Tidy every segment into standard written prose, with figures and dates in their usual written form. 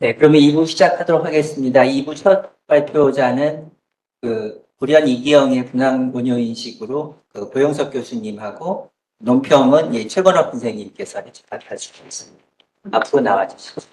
네, 그러면 2부 시작하도록 하겠습니다. 2부 첫 발표자는 불현 이기영의 분황원효인식으로 고영석 교수님하고 논평은 최건업 선생님께서 발표하시겠습니다. 앞으로 나와주시죠.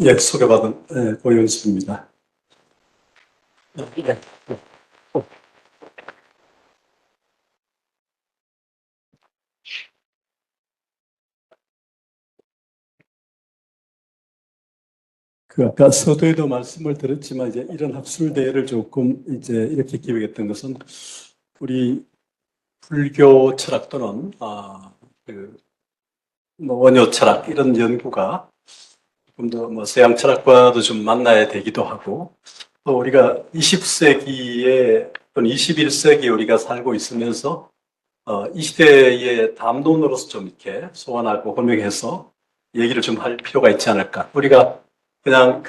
예, 소개받은 고윤수입니다. 아까 서두에도 말씀을 드렸지만 이제 이런 학술 대회를 조금 이제 이렇게 기획했던 것은 우리 불교 철학 또는 원효 철학 이런 연구가 조금 더 서양 철학과도 좀 만나야 되기도 하고, 또 우리가 20세기에 또는 21세기에 우리가 살고 있으면서 이 시대의 담론으로서 좀 이렇게 소환하고 혼용해서 얘기를 좀 할 필요가 있지 않을까. 우리가 그냥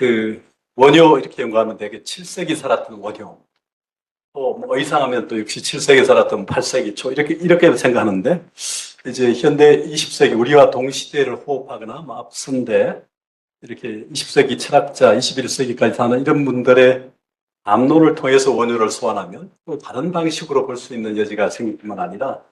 원효 이렇게 연구하면 되게 7세기 살았던 원효, 또 의상하면 또 역시 7세기 살았던 8세기 초 이렇게 생각하는데, 이제 현대 20세기 우리와 동시대를 호흡하거나 앞선데 이렇게 20세기 철학자, 21세기까지 사는 이런 분들의 담론을 통해서 원효를 소환하면 또 다른 방식으로 볼 수 있는 여지가 생길 뿐만 아니라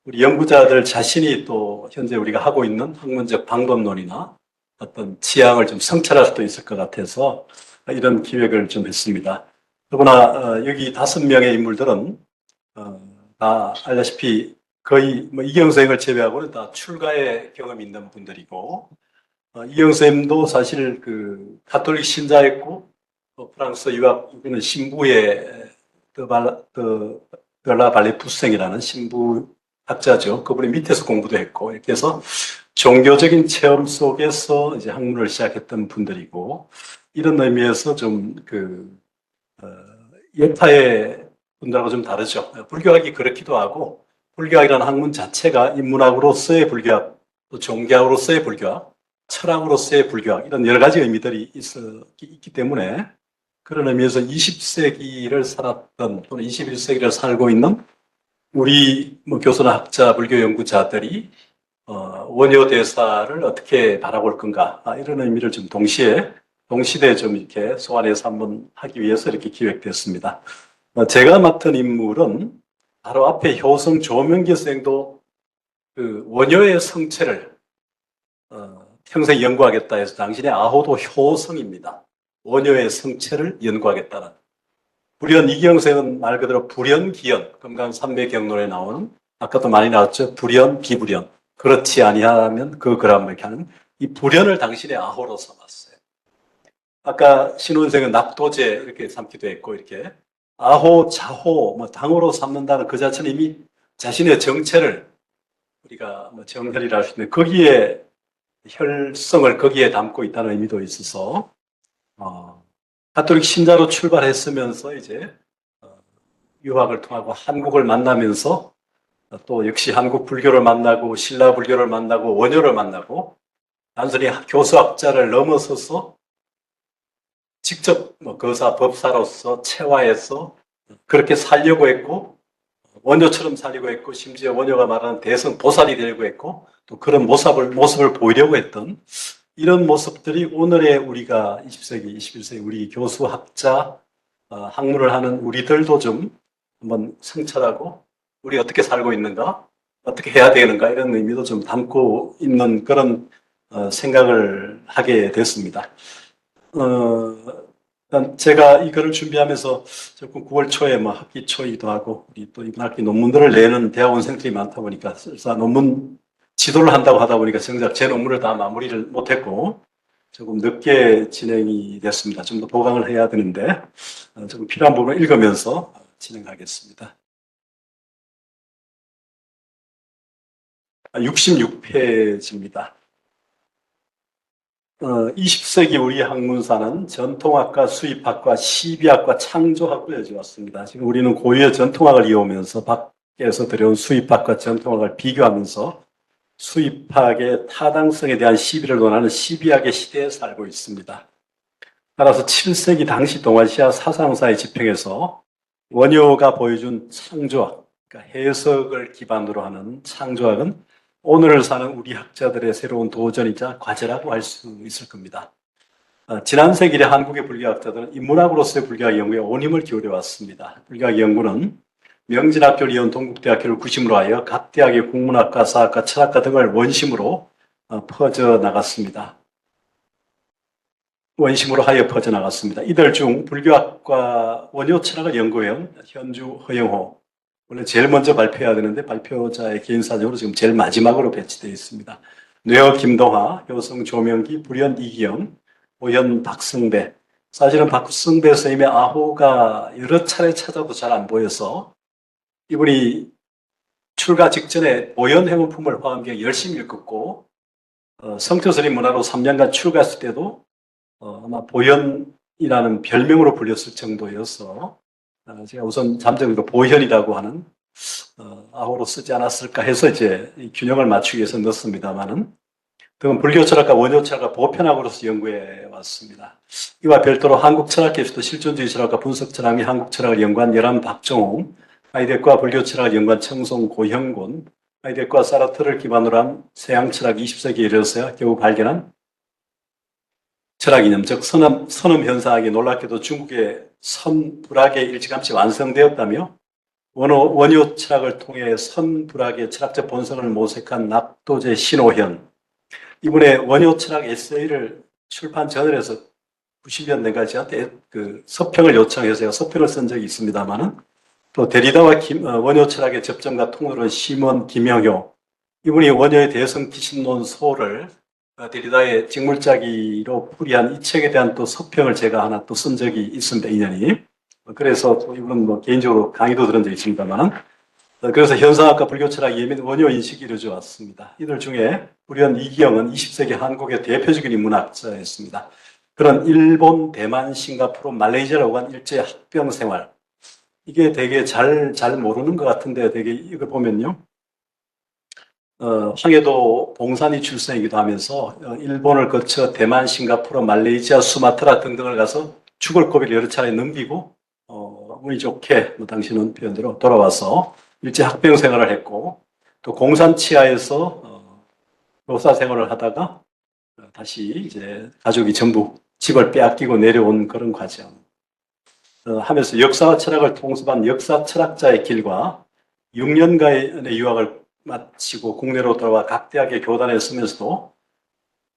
우리 연구자들 자신이 또 현재 우리가 하고 있는 학문적 방법론이나 어떤 지향을 좀 성찰할 수도 있을 것 같아서 이런 기획을 좀 했습니다. 더구나 여기 5명의 인물들은 다 알다시피 거의 이경 선생을 제외하고는 다 출가의 경험이 있는 분들이고, 이경 선생도 사실 가톨릭 신자였고, 프랑스 유학 이는 신부의 드라 발레푸생이라는 신부 학자죠. 그분이 밑에서 공부도 했고, 이렇게 해서 종교적인 체험 속에서 이제 학문을 시작했던 분들이고, 이런 의미에서 좀 여타의 분들하고 좀 다르죠. 불교학이 그렇기도 하고, 불교학이라는 학문 자체가 인문학으로서의 불교학, 또 종교학으로서의 불교학, 철학으로서의 불교학, 이런 여러 가지 의미들이 있기 때문에 그런 의미에서 20세기를 살았던 또는 21세기를 살고 있는 우리 교수나 학자, 불교 연구자들이 원효 대사를 어떻게 바라볼 건가, 이런 의미를 좀 동시대에 좀 이렇게 소환해서 한번 하기 위해서 이렇게 기획됐습니다. 제가 맡은 인물은 바로 앞에 효성 조명기 선생도 원효의 성체를 평생 연구하겠다 해서 당신의 아호도 효성입니다. 원효의 성체를 연구하겠다는. 불현 이기영 선생은 말 그대로 불현기현, 금강산맥경론에 나오는, 아까도 많이 나왔죠. 불현, 비불현. 그렇지 아니하면 그거라면 이렇게 하는 이 불현을 당신의 아호로 삼았어요. 아까 신우 선생은 낙도제 이렇게 삼기도 했고, 이렇게 아호, 자호, 당호로 삼는다는 그 자체는 이미 자신의 정체를 우리가 정혈이라 할 수 있는데 거기에 혈성을 거기에 담고 있다는 의미도 있어서 가톨릭 신자로 출발했으면서 이제 유학을 통하고 한국을 만나면서 또 역시 한국 불교를 만나고 신라 불교를 만나고 원효를 만나고 단순히 교수학자를 넘어서서 직접 거사 법사로서 체화해서 그렇게 살려고 했고, 원효처럼 살려고 했고, 심지어 원효가 말하는 대성 보살이 되려고 했고, 또 그런 모습을 보이려고 했던 이런 모습들이 오늘의 우리가 20세기, 21세기 우리 교수, 학자, 학문을 하는 우리들도 좀 한번 성찰하고 우리 어떻게 살고 있는가, 어떻게 해야 되는가, 이런 의미도 좀 담고 있는 그런 생각을 하게 됐습니다. 제가 이 글을 준비하면서 조금 9월 초에 학기 초이기도 하고, 우리 또 이번 학기 논문들을 내는 대학원생들이 많다 보니까 설사 논문 지도를 한다고 하다 보니까 정작 제 논문을 다 마무리를 못했고 조금 늦게 진행이 됐습니다. 좀 더 보강을 해야 되는데 조금 필요한 부분을 읽으면서 진행하겠습니다. 66페이지입니다. 20세기 우리 학문사는 전통학과, 수입학과, 시비학과, 창조학을 여주었습니다. 지금 우리는 고유의 전통학을 이어오면서 밖에서 들여온 수입학과 전통학을 비교하면서 수입학의 타당성에 대한 시비를 논하는 시비학의 시대에 살고 있습니다. 따라서 7세기 당시 동아시아 사상사의 지평에서 원효가 보여준 창조학, 그러니까 해석을 기반으로 하는 창조학은 오늘을 사는 우리 학자들의 새로운 도전이자 과제라고 할 수 있을 겁니다. 지난 세기의 한국의 불교학자들은 인문학으로서의 불교학 연구에 온 힘을 기울여 왔습니다. 불교학 연구는 명진학교를 이은 동국대학교를 구심으로 하여 각 대학의 국문학과, 사학과, 철학과 등을 원심으로 퍼져나갔습니다. 원심으로 하여 퍼져나갔습니다. 이들 중 불교학과 원효 철학을 연구해온 현주 허영호, 원래 제일 먼저 발표해야 되는데 발표자의 개인 사정으로 지금 제일 마지막으로 배치되어 있습니다. 뇌어 김동하, 효성 조명기, 불연 이기영, 오현 박승배. 사실은 박승배 선생님의 아호가 여러 차례 찾아도 잘 안 보여서 이분이 출가 직전에 오현 행운품을 화엄경 열심히 읽었고 성처스님 문화로 3년간 출가했을 때도 아마 보현이라는 별명으로 불렸을 정도여서 제가 우선 잠정으로 보현이라고 하는 아호로 쓰지 않았을까 해서 이제 균형을 맞추기 위해서 넣습니다만은 등은 불교 철학과 원효 철학과 보편학으로서 연구해 왔습니다. 이와 별도로 한국 철학계에서도 실존주의 철학과 분석 철학 및 한국 철학을 연구한 열한 박정홍, 아이덱과 불교 철학을 연구한 청송 고형곤, 아이덱과 사르트를 기반으로 한 서양 철학 20세기에 이르러서야 겨우 발견한 철학 이념, 즉 선음 현상학이 놀랍게도 중국의 선불학에 일찌감치 완성되었다며 원효 철학을 통해 선불학의 철학적 본성을 모색한 낙도제 신호현, 이분의 원효 철학 에세이를 출판 전을해서 90년대까지 저한테 그 서평을 요청해서 제가 서평을 쓴 적이 있습니다만은 또 데리다와 원효 철학의 접점과 통로는 심원 김영효, 이분이 원효의 대성 기신론 소를 데리다의 직물짜기로 풀이한 이 책에 대한 또 서평을 제가 하나 또 쓴 적이 있습니다, 인연이. 그래서 또 이분은 뭐 개인적으로 강의도 들은 적이 있습니다만은 그래서 현상학과 불교철학 예민 원효 인식이 이루어져 왔습니다. 이들 중에 불연 이기영은 20세기 한국의 대표적인 인문학자였습니다. 그런 일본, 대만, 싱가포르, 말레이시아라고 한 일제 학병 생활, 이게 되게 잘 모르는 것 같은데 되게 이걸 보면요. 황해도 봉산이 출생이기도 하면서 일본을 거쳐 대만, 싱가포르, 말레이시아, 수마트라 등등을 가서 죽을 고비를 여러 차례 넘기고 운이 좋게 뭐 당신은 표현대로 돌아와서 일제 학병 생활을 했고 또 공산 치하에서 교사 생활을 하다가 다시 이제 가족이 전부 집을 빼앗기고 내려온 그런 과정 하면서 역사와 철학을 통습한 역사 철학자의 길과 6년간의 유학을 마치고 국내로 돌아와 각 대학의 교단에 서면서도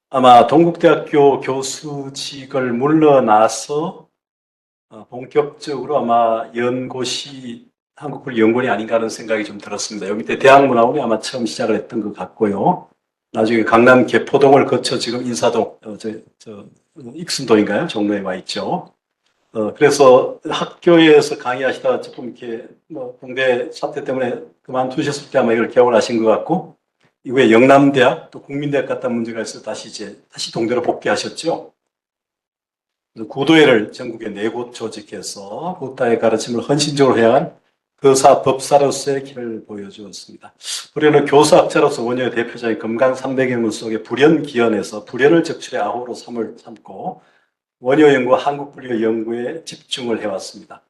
아마 동국대학교 교수직을 물러나서 본격적으로 아마 연고시 한국불연구원이 아닌가 하는 생각이 좀 들었습니다. 여기 밑에 대학문화원이 아마 처음 시작을 했던 것 같고요. 나중에 강남 개포동을 거쳐 지금 인사동, 익순동인가요? 종로에 와 있죠. 그래서 학교에서 강의하시다가 조금 이렇게 뭐 공대 사태 때문에 그만두셨을 때 아마 이걸 개원을 하신 것 같고, 이후에 영남대학 또 국민대학 갔다 문제가 있어서 다시 동대로 복귀하셨죠. 구도회를 전국에 4곳 조직해서 부다의 가르침을 헌신적으로 해야한 교사 법사로서의 길을 보여주었습니다. 불연은 교수학자로서 원효의 대표자인 금강삼백연문 속의 불연기연에서 불연을 적출의 아호로 삼고 원효 연구와 한국불교 연구에 집중을 해왔습니다.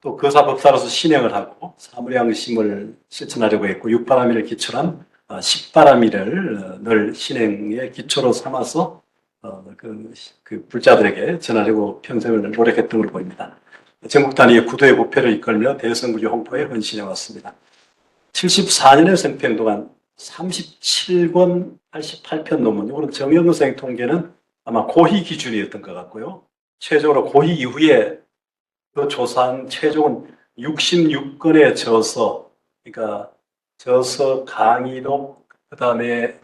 또 교사 법사로서 신행을 하고 사무량심을 실천하려고 했고 육바라밀을 기초한 십바라밀을 늘 신행의 기초로 삼아서 그 불자들에게 전하려고 평생을 노력했던 걸로 보입니다. 전국 단위의 구도의 부패를 이끌며 대성불교 홍보에 헌신해 왔습니다. 74년의 생평 동안 37권 88편 논문, 이거는 정영근 선생 통계는 아마 고희 기준이었던 것 같고요. 최종으로 고희 이후에 그 조사한 최종은 66건의 저서, 그러니까 저서 강의록, 그 다음에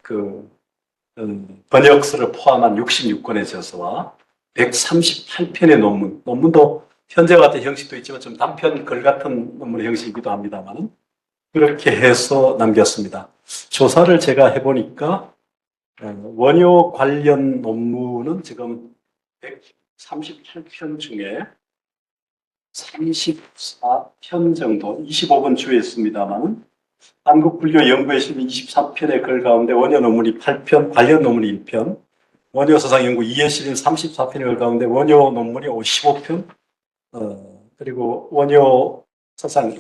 번역서를 포함한 66건의 저서와 138편의 논문도 현재 같은 형식도 있지만 좀 단편 글 같은 논문의 형식이기도 합니다만 그렇게 해서 남겼습니다. 조사를 제가 해보니까 원효 관련 논문은 지금 138편 중에 34편 정도, 25번 주했습니다만 한국불교연구회실은 23편의 글 가운데 원효 논문이 8편, 관련 논문이 1편, 원효사상연구 이해실은 34편의 글 가운데 원효 논문이 55편, 그리고 원효사상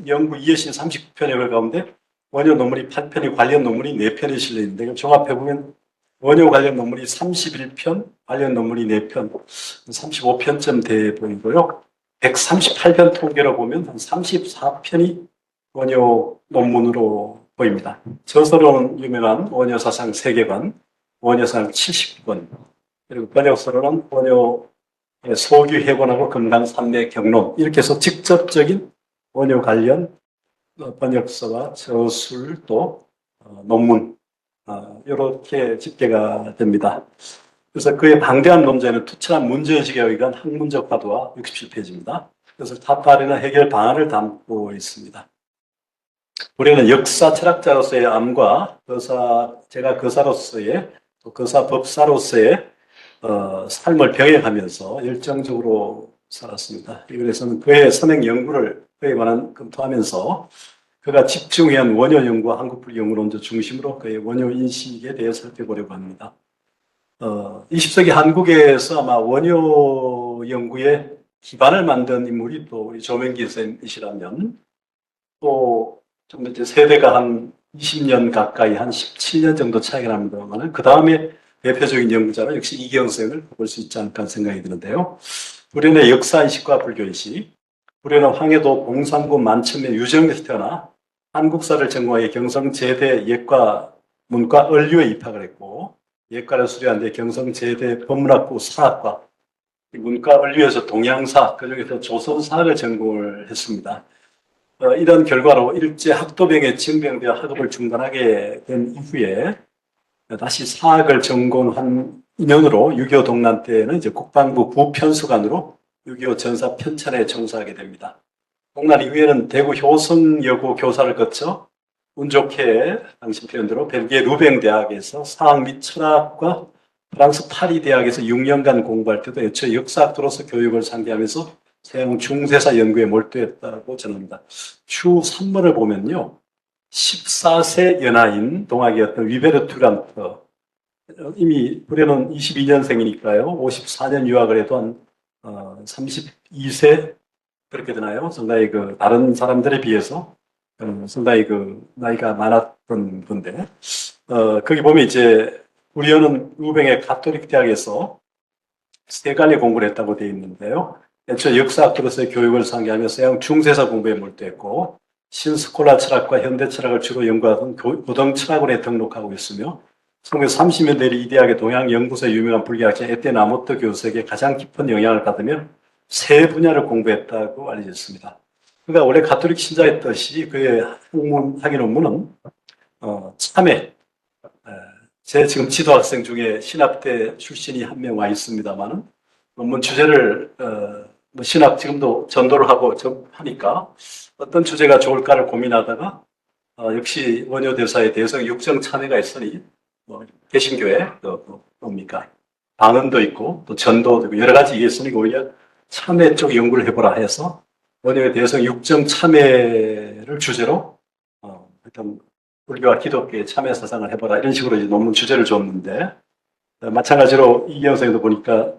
연구 이해실 39편의 글 가운데 원효 논문이 8편이 관련 논문이 4편이 실려 있는데 종합해보면 원효 관련 논문이 31편, 관련 논문이 4편, 35편쯤 돼 보이고요. 138편 통계로 보면 한 34편이 원효 논문으로 보입니다. 저서로는 유명한 원효사상 세계관, 원효사상 70권, 그리고 번역서로는 원효 소규해관하고 금강산맥 경론, 이렇게 해서 직접적인 원효 관련 번역서와 저술 또 논문, 이렇게 집계가 됩니다. 그래서 그의 방대한 논제는 투철한 문제의식에 의한 학문적 화두와 67페이지입니다. 그래서 타파리나 해결 방안을 담고 있습니다. 우리는 역사 철학자로서의 암과 제가 거사로서의 또 거사 법사로서의 삶을 병행하면서 열정적으로 살았습니다. 그래서는 그의 선행 연구를 그에 관한 검토하면서 그가 집중해야 한 원효 연구와 한국불교 연구론조 중심으로 그의 원효 인식에 대해 살펴보려고 합니다. 20세기 한국에서 아마 원효 연구의 기반을 만든 인물이 또 우리 조명기 쌤이시라면 또 좀 이제 세대가 한 20년 가까이 한 17년 정도 차이가 납니다만 그 다음에 대표적인 연구자는 역시 이기영 쌤을 볼 수 있지 않을까 생각이 드는데요. 불연의 역사인식과 불교인식, 불연은 황해도 봉산군 만천면 유정에서 태어나 한국사를 전공하여 경성제대 예과 문과 을류에 입학을 했고 예과를 수료한 뒤 경성제대 법문학부 사학과 문과 을류에서 동양사, 그중에서 조선사를 전공을 했습니다. 이런 결과로 일제 학도병에 징병되어 학업을 중단하게 된 이후에 다시 사학을 전공한 인연으로 6.25 동란 때는 이제 국방부 부편수관으로 6.25 전사 편찬에 종사하게 됩니다. 동란 이후에는 대구 효성여고 교사를 거쳐 운 좋게 당시 표현대로 벨기에 루뱅 대학에서 사학 및 철학과 프랑스 파리 대학에서 6년간 공부할 때도 애초 역사학도로서 교육을 상기하면서 서양 중세사 연구에 몰두했다고 전합니다. 추 3번을 보면요. 14세 연하인 동학이었던 위베르 튜란트, 이미 불에는 22년생이니까요. 54년 유학을 해도 한 32세 그렇게 되나요? 상당히 다른 사람들에 비해서 상당히 나이가 많았던 건데, 거기 보면 이제 우리는 루뱅의 가톨릭 대학에서 세 갈래 공부를 했다고 되어 있는데요. 애초 역사학으로서의 교육을 상기하며 서양 중세사 공부에 몰두했고 신스콜라 철학과 현대 철학을 주로 연구하던 고등 철학원에 등록하고 있으며 1930년대 이 대학의 동양연구소의 유명한 불교학자 에테 나모토 교수에게 가장 깊은 영향을 받으며 세 분야를 공부했다고 알려졌습니다. 그러니까 원래 가톨릭 신자였듯이 그의 학위 논문은 참회, 제 지금 지도학생 중에 신학대 출신이 한 명 와 있습니다만은 논문 주제를 신학 지금도 전도를 하고 하니까 어떤 주제가 좋을까를 고민하다가 역시 원효 대사의 대성 육정 참회가 있으니 개신교회 뭡니까 방언도 있고 또 전도도 있고 여러 가지 있으니 오히려 참회 쪽 연구를 해보라 해서 원효의 대성 육정 참회를 주제로 어떤 불교와 기독교의 참회 사상을 해보라 이런 식으로 이제 논문 주제를 줬는데 마찬가지로 이기영 선생님도 보니까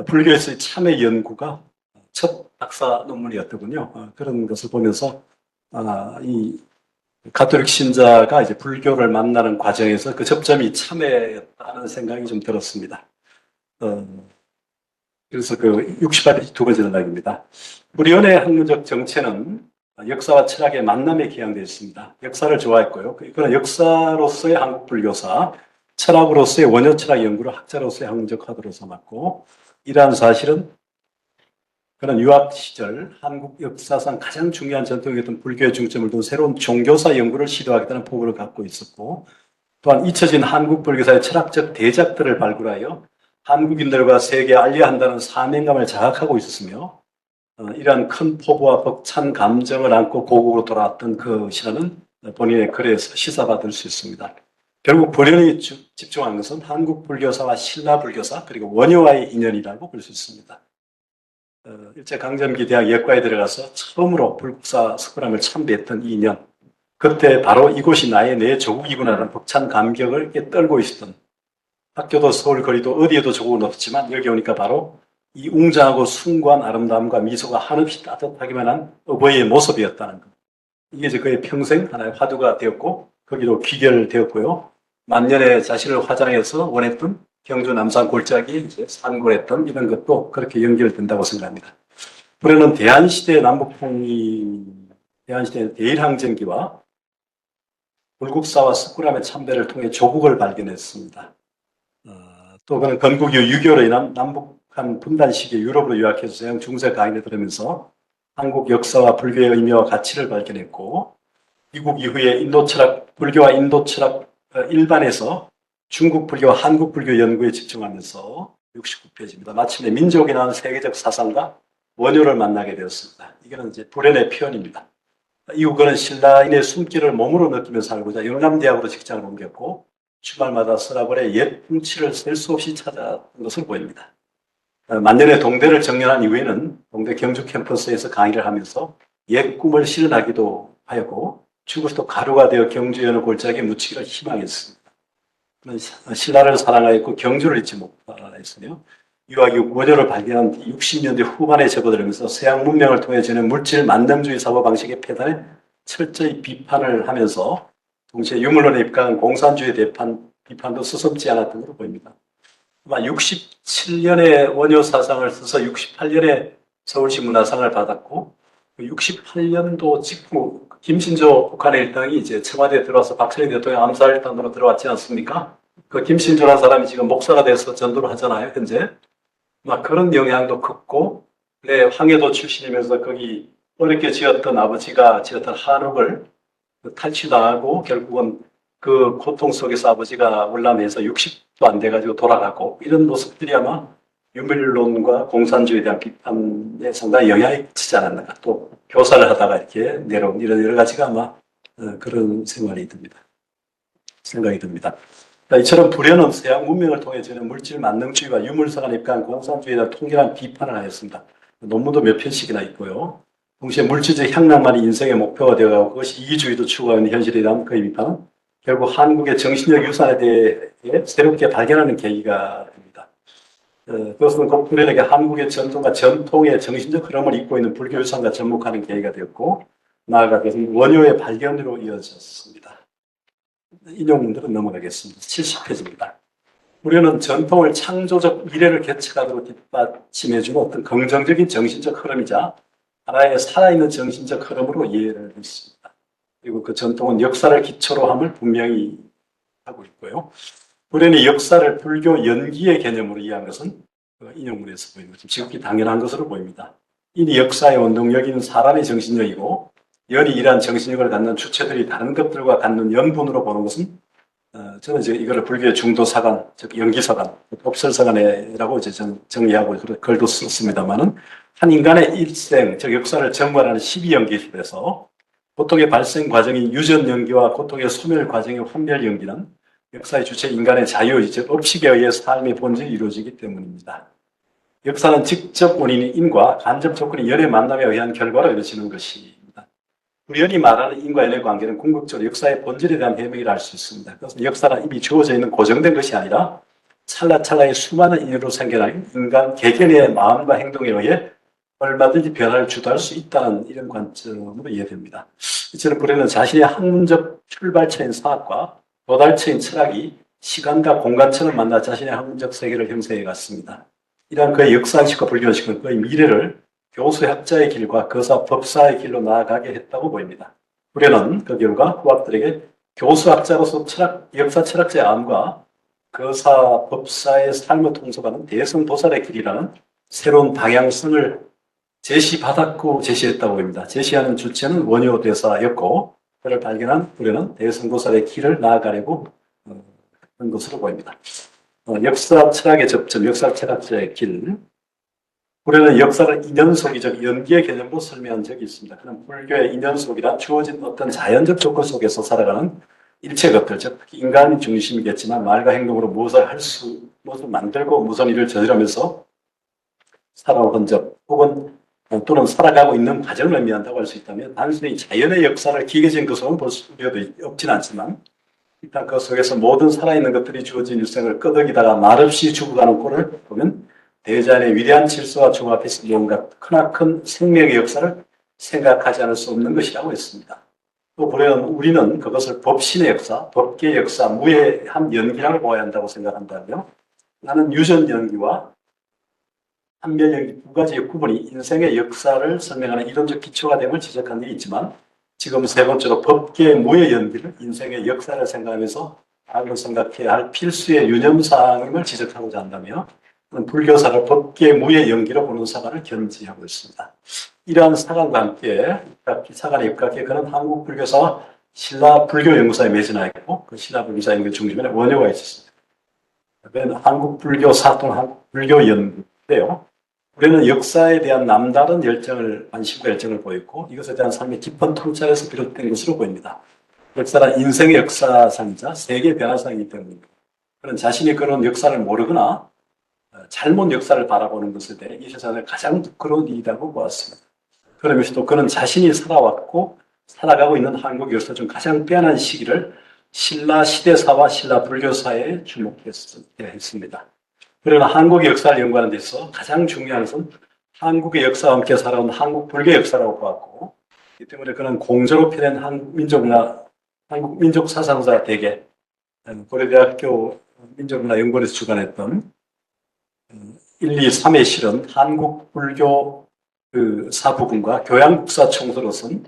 불교에서의 참회 연구가 첫 박사 논문이었더군요. 그런 것을 보면서 이 가톨릭 신자가 이제 불교를 만나는 과정에서 그 접점이 참회였다는 생각이 좀 들었습니다. 그래서 68페이지 두 번째 단락입니다. 불연의 학문적 정체는 역사와 철학의 만남에 기양되어 있습니다. 역사를 좋아했고요. 그는 역사로서의 한국 불교사, 철학으로서의 원효 철학 연구를 학자로서의 학문적 화두로 삼았고 이러한 사실은 그는 유학 시절 한국 역사상 가장 중요한 전통이었던 불교의 중점을 둔 새로운 종교사 연구를 시도하겠다는 포부를 갖고 있었고 또한 잊혀진 한국 불교사의 철학적 대작들을 발굴하여 한국인들과 세계에 알려야 한다는 사명감을 자각하고 있었으며 이러한 큰 포부와 벅찬 감정을 안고 고국으로 돌아왔던 그 시간은 본인의 글에서 시사받을 수 있습니다. 결국 불연이 집중한 것은 한국 불교사와 신라 불교사 그리고 원효와의 인연이라고 볼 수 있습니다. 일제강점기 대학 예과에 들어가서 처음으로 불국사 석굴암을 참배했던 이 인연. 그때 바로 이곳이 나의 내 조국이구나라는 벅찬 감격을 떨고 있었던, 학교도 서울 거리도 어디에도 조국은 없지만 여기 오니까 바로 이 웅장하고 숭고한 아름다움과 미소가 한없이 따뜻하기만 한 어버이의 모습이었다는 것. 이게 이제 그의 평생 하나의 화두가 되었고 거기로 귀결되었고요. 만년에 자신을 화장해서 원했던 경주 남산 골짜기 이제 산골했던 이런 것도 그렇게 연결된다고 생각합니다. 불에는 대한시대 남북통일, 대한시대 대일항쟁기와 불국사와 석굴암의 참배를 통해 조국을 발견했습니다. 또 그는 건국 이후 6.25로 인한 남북한 분단 시기에 유럽으로 유학해서 서양 중세 강의를 들으면서 한국 역사와 불교의 의미와 가치를 발견했고, 미국 이후에 인도 철학, 불교와 인도 철학 일반에서 중국 불교와 한국 불교 연구에 집중하면서 69페이지입니다. 마침내 민족이라는 세계적 사상과 원효를 만나게 되었습니다. 이거는 이제 불연의 표현입니다. 이후 그는 신라인의 숨길을 몸으로 느끼며 살고자 영남대학으로 직장을 옮겼고 주말마다 서라벌의 옛 풍치를 셀 수 없이 찾아온 것으로 보입니다. 만년에 동대를 정년한 이후에는 동대 경주 캠퍼스에서 강의를 하면서 옛 꿈을 실현하기도 하였고 죽어서도 가루가 되어 경주의 어느 골짜기에 묻히기를 희망했습니다. 그는 신라를 사랑하였고 경주를 잊지 못했으며 유학 이후 원효를 발견한 60년대 후반에 접어들면서 서양 문명을 통해 저는 물질 만능주의 사고방식의 폐단에 철저히 비판을 하면서 동시에 유물론에 입각한 공산주의 비판도 서슴지 않았던 것으로 보입니다. 아마 67년에 원효 사상을 써서 68년에 서울시 문화상을 받았고 68년도 직후 김신조 북한의 일당이 이제 청와대에 들어와서 박정희 대통령 암살단으로 들어왔지 않습니까? 그 김신조라는 사람이 지금 목사가 돼서 전도를 하잖아요, 현재. 막 그런 영향도 컸고, 황해도 출신이면서 거기 어렵게 지었던 아버지가 지었던 한옥을 탈취당하고 결국은 그 고통 속에서 아버지가 월남해서 60도 안 돼가지고 돌아가고 이런 모습들이 아마 유물론과 공산주의에 대한 비판에 상당히 영향이 끼치지 않았나. 또 교사를 하다가 이렇게 내려온 이런 여러 가지가 아마 그런 생각이 듭니다. 이처럼 불연은 서양 문명을 통해 저는 물질 만능주의와 유물사가 입각한 공산주의에 대한 통일한 비판을 하였습니다. 논문도 몇 편씩이나 있고요. 동시에 물질적 향락만이 인생의 목표가 되어가고 그것이 이기주의도 추구하는 현실에 대한 그의 비판은 결국 한국의 정신적 유산에 대해 새롭게 발견하는 계기가 됩니다. 그것은 그 불연에게 한국의 전통과 전통의 정신적 흐름을 잇고 있는 불교 유산과 접목하는 계기가 되었고 나아가 그것은 원효의 발견으로 이어졌습니다. 인용문들은 넘어가겠습니다. 70페이지입니다. 우리는 전통을 창조적 미래를 개척하도록 뒷받침해주는 어떤 긍정적인 정신적 흐름이자 하나의 살아있는 정신적 흐름으로 이해를 했습니다. 그리고 그 전통은 역사를 기초로 함을 분명히 하고 있고요. 우리는 역사를 불교 연기의 개념으로 이해한 것은 그 인용문에서 보이는 것처럼 지극히 당연한 것으로 보입니다. 이니 역사의 원동력인 사람의 정신력이고 연이 이러한 정신력을 갖는 주체들이 다른 것들과 갖는 연분으로 보는 것은 저는 이제 이거를 불교의 중도사관, 즉 연기사관, 법설사관이라고 이제 정리하고 글도 썼습니다만은 한 인간의 일생, 즉 역사를 정관하는 12연기 속에서 고통의 발생 과정인 유전 연기와 고통의 소멸 과정인 혼멸 연기는 역사의 주체 인간의 자유, 즉 업식에 의해 삶의 본질이 이루어지기 때문입니다. 역사는 직접 원인인 인과 간접 조건이 열의 만남에 의한 결과로 이루어지는 것입니다. 우연히 말하는 인과 연의 관계는 궁극적으로 역사의 본질에 대한 해명이라 할 수 있습니다. 그것은 역사는 이미 주어져 있는 고정된 것이 아니라 찰나찰나의 수많은 인연으로 생겨난 인간 개개인의 마음과 행동에 의해 얼마든지 변화를 주도할 수 있다는 이런 관점으로 이해됩니다. 이처럼 불에는 자신의 학문적 출발처인 사학과 도달처인 철학이 시간과 공간처럼 만나 자신의 학문적 세계를 형성해 갔습니다. 이러한 그의 역사의식과 불교의식은 그의 미래를 교수학자의 길과 거사 법사의 길로 나아가게 했다고 보입니다. 불에는 그 결과 후학들에게 교수학자로서 역사 철학자의 암과 거사 법사의 삶을 통솔하는 대성보살의 길이라는 새로운 방향성을 제시받았고 제시했다고 보입니다. 제시하는 주체는 원효 대사였고 그를 발견한 불에는 대성보살의 길을 나아가려고 한 것으로 보입니다. 역사 철학의 접점, 역사 철학자의 길. 불에는 역사를 인연속이적 연기의 개념으로 설명한 적이 있습니다. 그는 불교의 인연속이란 주어진 어떤 자연적 조건 속에서 살아가는 일체 것들, 즉 인간이 중심이겠지만 말과 행동으로 무엇을 만들고 무슨 일을 저지르면서 살아온 적 혹은 또는 살아가고 있는 과정을 의미한다고 할 수 있다면 단순히 자연의 역사를 기계적인 것으로 볼 수도 없진 않지만 일단 그 속에서 모든 살아있는 것들이 주어진 일생을 끄덕이다가 말없이 죽어가는 꼴을 보면 대자연의 위대한 질서와 종합해서 무언가 크나큰 생명의 역사를 생각하지 않을 수 없는 것이라고 했습니다. 또 우리는 그것을 법신의 역사, 법계의 역사, 무해한 연기라고 보아야 한다고 생각한다며 나는 유전 연기와 한별 연기 두 가지의 구분이 인생의 역사를 설명하는 이론적 기초가 됨을 지적한 적이 있지만 지금 세 번째로 법계의 무해 연기를 인생의 역사를 생각하면서 알고 생각해야 할 필수의 유념사항임을 지적하고자 한다며 불교사를 법계의 무해 연기로 보는 사관을 견지하고 있습니다. 이러한 사관과 함께 사관에 입각해 그는 한국 불교사와 신라 불교 연구사에 매진하였고 그 신라 불교사 연구 중심에 원효가 있었습니다. 한국 불교사 또는 한국 불교 연구인데요. 우리는 역사에 대한 남다른 관심과 열정을 보였고 이것에 대한 삶의 깊은 통찰에서 비롯된 것으로 보입니다. 역사는 인생의 역사상이자 세계 변화상이기 때문입니다. 그는 자신이 그런 역사를 모르거나 잘못 역사를 바라보는 것에 대해 이 세상을 가장 부끄러운 일이라고 보았습니다. 그러면서도 그는 자신이 살아왔고 살아가고 있는 한국 역사 중 가장 빼어난 시기를 신라 시대사와 신라 불교사에 주목했습니다. 그러나 한국의 역사를 연구하는 데서 가장 중요한 것은 한국의 역사와 함께 살아온 한국 불교 역사라고 보았고 이 때문에 그는 공저로 펴낸 한국 민족 사상사 대계 고려대학교 민족문화연구원에서 주관했던 1, 2, 3의 실은 한국 불교 사부분과 교양국사 총서로 쓴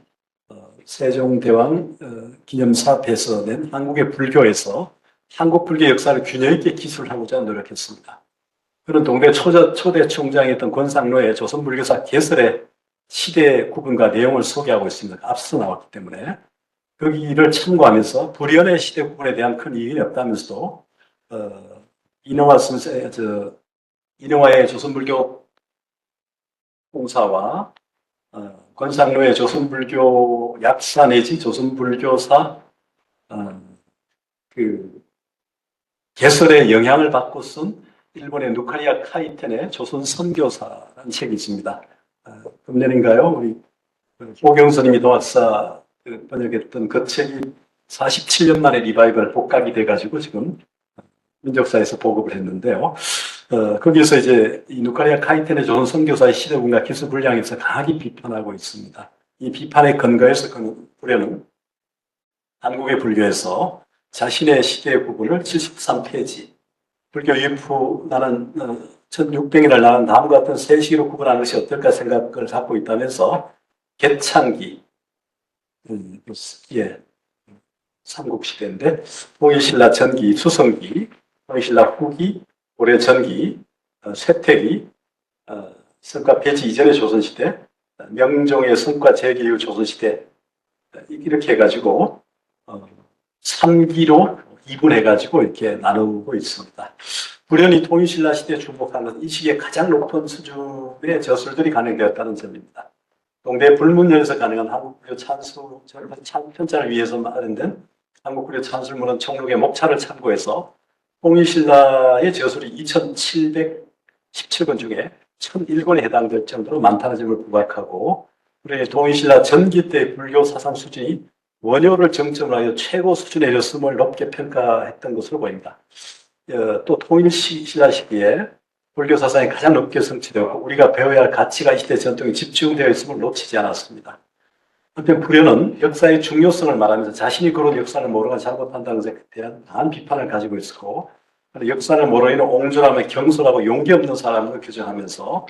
세종대왕 기념사 배서낸 한국의 불교에서 한국 불교 역사를 균형 있게 기술하고자 노력했습니다. 그는 동대 초대 총장이었던 권상로의 조선불교사 개설의 시대 구분과 내용을 소개하고 있습니다. 앞서 나왔기 때문에 거기를 참고하면서 불연의 시대 구분에 대한 큰 이견이 없다면서도 이능화의 조선불교 공사와 권상로의 조선불교 약사 내지 조선불교사 개설의 영향을 받고 쓴 일본의 누카리아 카이텐의 조선선교사라는 책이 있습니다. 금년인가요? 우리 호경스님이 도학사 번역했던 그 책이 47년 만에 리바이벌 복각이 돼가지고 지금 민족사에서 보급을 했는데요. 거기서 이제 이 누카리아 카이텐의 조선선교사의 시대분과 기술 분량에서 강하게 비판하고 있습니다. 이 비판의 근거에서 그 불교는 한국의 불교에서 자신의 시대의 구분을 73페이지 불교 유프 나는 1600년을 나는 다음과 같은 세 시기로 구분하는 것이 어떨까 생각을 갖고 있다면서 개창기 삼국시대인데 통일신라 전기, 수성기, 통일신라 후기, 고려 전기, 쇠퇴기, 성과 폐지 이전의 조선시대, 명종의 성과 재개 이후 조선시대 이렇게 해가지고 3기로 이분해가지고 이렇게 나누고 있습니다. 불연히 통일신라 시대에 주목하는 이 시기에 가장 높은 수준의 저술들이 가능되었다는 점입니다. 동대 불문열에서 가능한 한국불교 편찬을 위해서 마련된 한국불교 찬술문은 청록의 목차를 참고해서 통일신라의 저술이 2717권 중에 1001권에 해당될 정도로 많다는 점을 부각하고 우리 통일신라 전기 때 불교 사상 수준이 원효를 정점으로 하여 최고 수준에 이르렀음을 높게 평가했던 것으로 보입니다. 또 통일신라 시기에 불교 사상이 가장 높게 성취되었고 우리가 배워야 할 가치가 이 시대 전통에 집중되어 있음을 놓치지 않았습니다. 한편 불교는 역사의 중요성을 말하면서 자신이 그런 역사를 모르고 잘못한다는 것에 대한 강한 비판을 가지고 있었고 역사를 모르는 옹졸하며 경솔하고 용기 없는 사람으로 규정하면서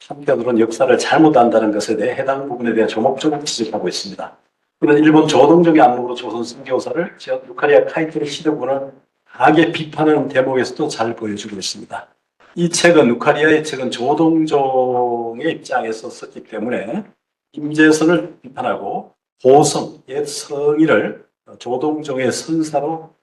한편으로는 역사를 잘못 안다는 것에 대해 해당 부분에 대해 조목조목 지적하고 있습니다. 그는 일본 조동적인 안목으로 조선 선교사를 누카리아 카이텐의 시대부분을 강하게 비판하는 대목에서도 잘 보여주고 있습니다. 이 책은 누카리아의 책은 조동종의 입장에서 썼기 때문에 임재선을 비판하고 고성, 옛 성의를 조동종의 선사로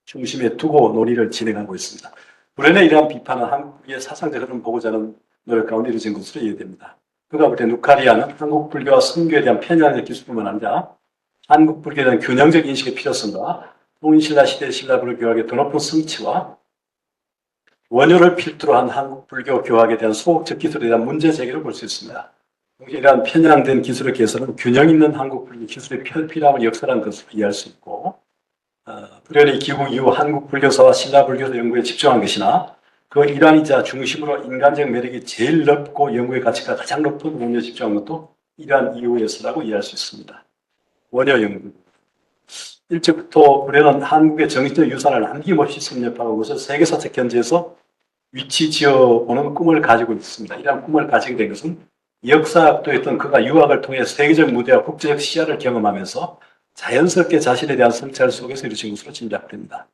중심에 두고 논의를 진행하고 있습니다. 불연의 이러한 비판은 한국의 사상적 흐름을 보고자 하는 노력 가운데 이루어진 것으로 이해됩니다. 그가 볼 때 누카리아는 한국 불교와 선교에 대한 편향적 기술뿐만 아니라 한국 불교에 대한 균형적 인식의 필요성과 통일신라 시대 신라불교 교학의 더 높은 성취와 원효를 필두로 한 한국 불교 교학에 대한 소극적 기술에 대한 문제 제기를 볼 수 있습니다. 이러한 편향된 기술의 개선은 균형 있는 한국 불교 기술의 필요함을 역설한 것으로 이해할 수 있고, 불연의 기국 이후 한국 불교사와 신라 불교사 연구에 집중한 것이나 그 일환이자 중심으로 인간적 매력이 제일 넓고 연구의 가치가 가장 높은 원효에 집중한 것도 이러한 이유에서라고 이해할 수 있습니다. 원효 연구. 일찍부터 불연은 한국의 정신적 유산을 남김없이 섭렵하고 그것을 세계사적 견지에서 위치 지어보는 꿈을 가지고 있습니다. 이러한 꿈을 가지게 된 것은 역사학도였던 그가 유학을 통해 세계적 무대와 국제적 시야를 경험하면서 자연스럽게 자신에 대한 성찰 속에서 이루어진 것으로 짐작됩니다.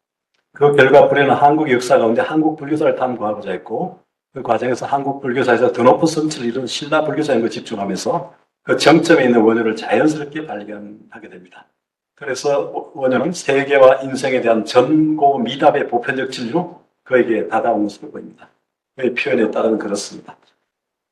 그 결과 불에는 한국 역사 가운데 한국 불교사를 탐구하고자 했고, 그 과정에서 한국 불교사에서 더 높은 성취를 이룬 신라 불교사 연구에 집중하면서 그 정점에 있는 원효를 자연스럽게 발견하게 됩니다. 그래서 원효는 세계와 인생에 대한 전고 미답의 보편적 진리로 그에게 다가온 것으로 보입니다. 그의 표현에 따르면 그렇습니다.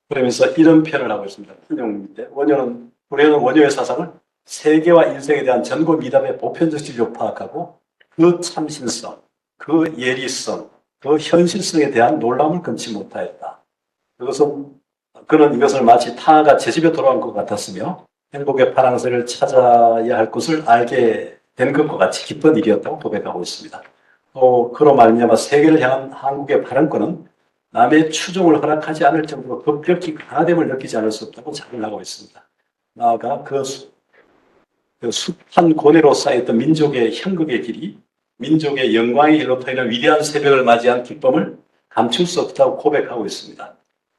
그러면서 이런 표현을 하고 있습니다. 인용인데, 불에는 원효의 사상을 세계와 인생에 대한 전고 미답의 보편적 진리로 파악하고 그 참신성, 그 예리성, 그 현실성에 대한 놀라움을 금치 못하였다. 그는 이것을 마치 탕아가 제 집에 돌아온 것 같았으며 행복의 파랑새를 찾아야 할 것을 알게 된 것과 같이 기쁜 일이었다고 고백하고 있습니다. 그로 말미암아 세계를 향한 한국의 발언권은 남의 추종을 허락하지 않을 정도로 급격히 강화됨을 느끼지 않을 수 없다고 자문하고 있습니다. 나아가 그 숱한 고뇌로 쌓였던 민족의 형극의 길이 민족의 영광의 길로 터이는 위대한 새벽을 맞이한 기쁨을 감출 수 없다고 고백하고 있습니다.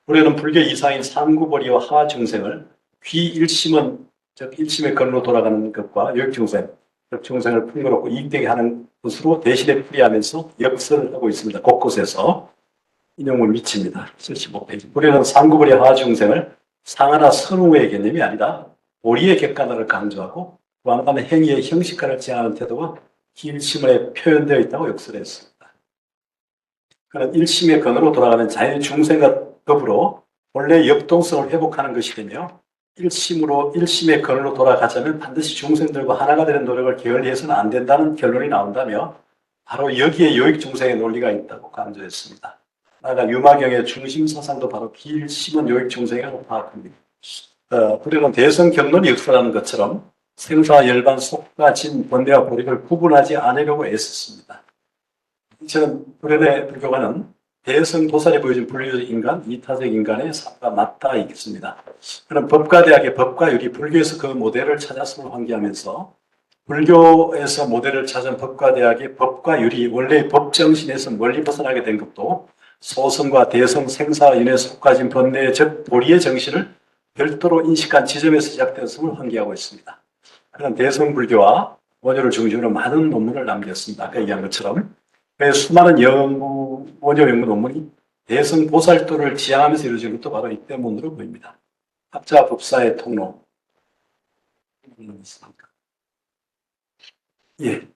우리는 불교 이상인 삼구보리와 하중생을 귀일심은 즉 일심의 근로 돌아가는 것과 역중생, 역중생을 풍요롭고 이익되게 하는 것으로 대신에 풀이하면서 역설을 하고 있습니다. 곳곳에서 인용을 미칩니다. 75페이지. 우리는 삼구보리 하중생을 상하나 선우의 개념이 아니라 보리의 객관화를 강조하고 완감한 행위의 형식화를 제한하는 태도가 일심에 표현되어 있다고 역설했습니다. 그는 일심의 근으로 돌아가는 자연의 중생과 더불어 본래 역동성을 회복하는 것이 되며 일심의 근으로 돌아가자면 반드시 중생들과 하나가 되는 노력을 게을리해서는 안 된다는 결론이 나온다며 바로 여기에 요익 중생의 논리가 있다고 강조했습니다. 나아가 유마경의 중심 사상도 바로 비일심은 요익 중생이라고 파악합니다. 그리고 대성 경론이 역설하는 것처럼 생사, 열반, 속과 진, 번뇌와 보리를 구분하지 않으려고 애썼습니다. 이처럼 불연의 불교가는 대성 도살이 보여준 불교적 인간, 이타적 인간의 삶과 맞닿아 있습니다. 그럼 법과대학의 법과율이 불교에서 그 모델을 찾았음을 환기하면서 불교에서 모델을 찾은 법과대학의 법과율이 원래의 법정신에서 멀리 벗어나게 된 것도 소성과 대성, 생사, 인의 속과진, 번뇌, 즉 도리의 정신을 별도로 인식한 지점에서 시작되었음을 환기하고 있습니다. 그런 대성 불교와 원효를 중심으로 많은 논문을 남겼습니다. 아까 얘기한 것처럼 수많은 원효 연구 논문이 대성 보살도를 지향하면서 이루어진 것도 바로 이 때문으로 보입니다. 학자 법사의 통로. 예.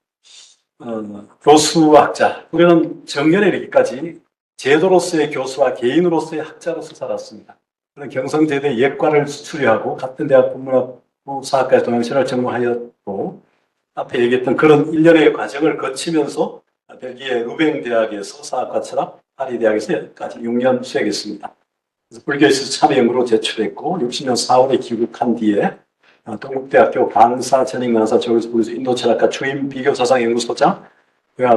교수학자. 우리는 정년에 이르기까지 제도로서의 교수와 개인으로서의 학자로서 살았습니다. 그런 경성제대 예과를 수료하고 같은 대학 국문학부사학과에 동양신을 전공하였고 앞에 얘기했던 그런 일련의 과정을 거치면서 벨기에 루뱅 대학에서 사학과 철학, 파리 대학에서까지 6년 수행했습니다. 그래서 불교에서 참여 연구로 제출했고 60년 4월에 귀국한 뒤에 동국대학교 강사 전임 강사 조교수 인도철학과 주임 비교사상연구소장,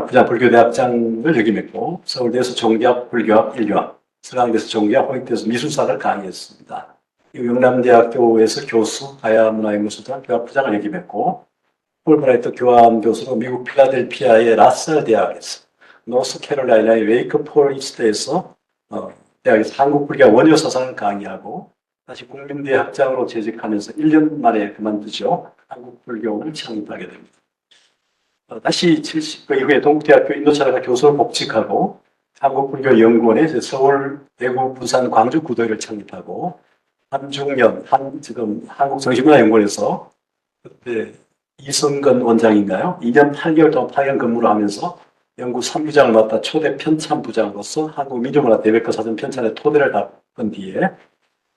부장 불교대학장을 역임했고 서울대에서 종교학, 불교학, 인류학, 서강대에서 종교학, 홍익대에서 미술사를 강의했습니다. 영남대학교에서 교수, 가야문화연구소장, 교학부장을 역임했고 폴브라이트 교환교수로 미국 필라델피아의 라셀 대학에서, 노스캐롤라이나의 웨이크 포레스트에서 대학에서 한국불교 원효 사상을 강의하고 다시 국민대 학장으로 재직하면서 1년 만에 그만두죠. 한국불교원을 창립하게 됩니다. 다시 70그 이후에 동국대학교 인도철학과 교수로 복직하고 한국불교연구원에 서울, 대구, 부산, 광주 구도회를 창립하고 한중년, 지금 한국정신문화연구원에서 그때 이성근 원장인가요? 2년 8개월 동안 파견 근무를 하면서 연구 3부장을 맡아 초대 편찬부장으로서 한국민족문화 대백과 사전 편찬에 토대를 닦은 뒤에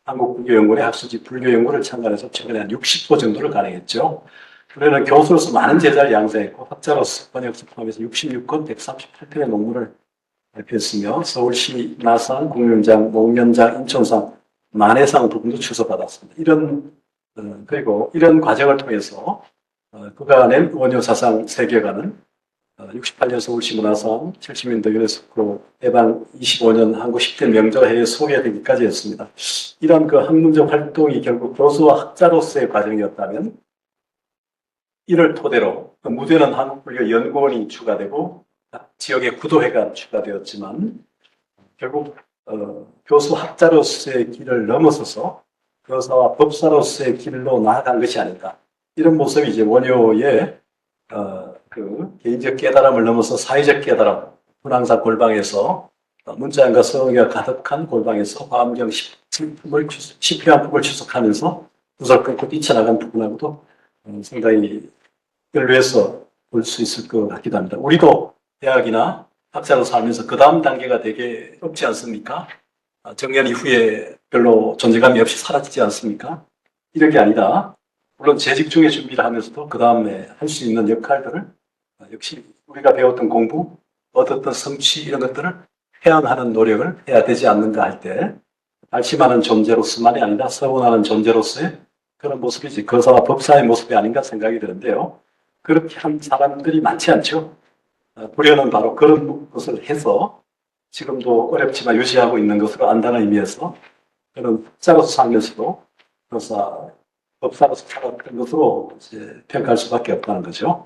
한국불교연구원의 학술지 불교연구를 창간해서 최근에 한 60호 정도를 간행했죠. 우리는 교수로서 많은 제자를 양성했고 학자로서 번역서 포함해서 66권 138편의 논문을 발표했으며 서울시 나상, 공연장, 목련장, 인천상, 만해상 부분도 추서받았습니다. 그리고 이런 과정을 통해서 그가 낸 원효 사상 세계관은 68년 서울시 문화상, 70년대 유네스코 해방 25년 한국 10대 명절회에 소개되기까지 했습니다. 이런 그 학문적 활동이 결국 교수와 학자로서의 과정이었다면 이를 토대로 무대는 한국불교연구원이 추가되고 각 지역의 구도회가 추가되었지만 결국 교수 학자로서의 길을 넘어서서 교사와 법사로서의 길로 나아간 것이 아닌가. 이런 모습이 이제 원효의 그 개인적 깨달음을 넘어서 사회적 깨달음, 분황사 골방에서 문자연과 성의가 가득한 골방에서 화엄경 10회 한폭을 추석하면서 구설 끊고 뛰쳐나간 부분하고도 상당히 연루해서 볼 수 있을 것 같기도 합니다. 우리도 대학이나 학자로 살면서 그 다음 단계가 되게 없지 않습니까? 정년 이후에 별로 존재감이 없이 사라지지 않습니까? 이런 게 아니라 물론 재직 중에 준비를 하면서도 그 다음에 할 수 있는 역할들을 역시 우리가 배웠던 공부, 얻었던 성취 이런 것들을 회양하는 노력을 해야 되지 않는가 할 때 발심하는 존재로서만이 아니라 서원하는 존재로서의 그런 모습이지 거사와 법사의 모습이 아닌가 생각이 드는데요. 그렇게 한 사람들이 많지 않죠. 불교는 바로 그런 것을 해서 지금도 어렵지만 유지하고 있는 것으로 안다는 의미에서 그런 학자로서 살면서도 거사, 법사로서 살았던 것으로 이제 평가할 수밖에 없다는 거죠.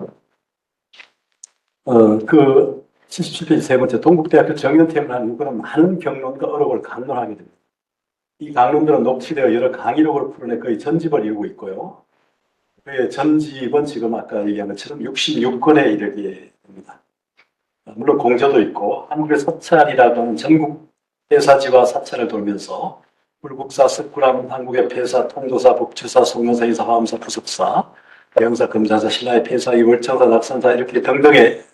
그 77페이지 세 번째 동국대학교 정년퇴임을 한 이후로는 많은 경론과 어록을 강론하게 됩니다. 이 강론들은 녹취되어 여러 강의록을 풀어내 거의 전집을 이루고 있고요. 그의 전집은 지금 아까 얘기한 것처럼 66권에 이르게 됩니다. 물론 공저도 있고 한국의 사찰이라고 하는 전국 폐사지와 사찰을 돌면서 불국사, 석굴암, 한국의 폐사, 통도사, 법주사, 송년사, 인사, 화엄사, 부석사, 영사, 금사사, 신라의 폐사, 이월청사, 낙산사 이렇게 등등의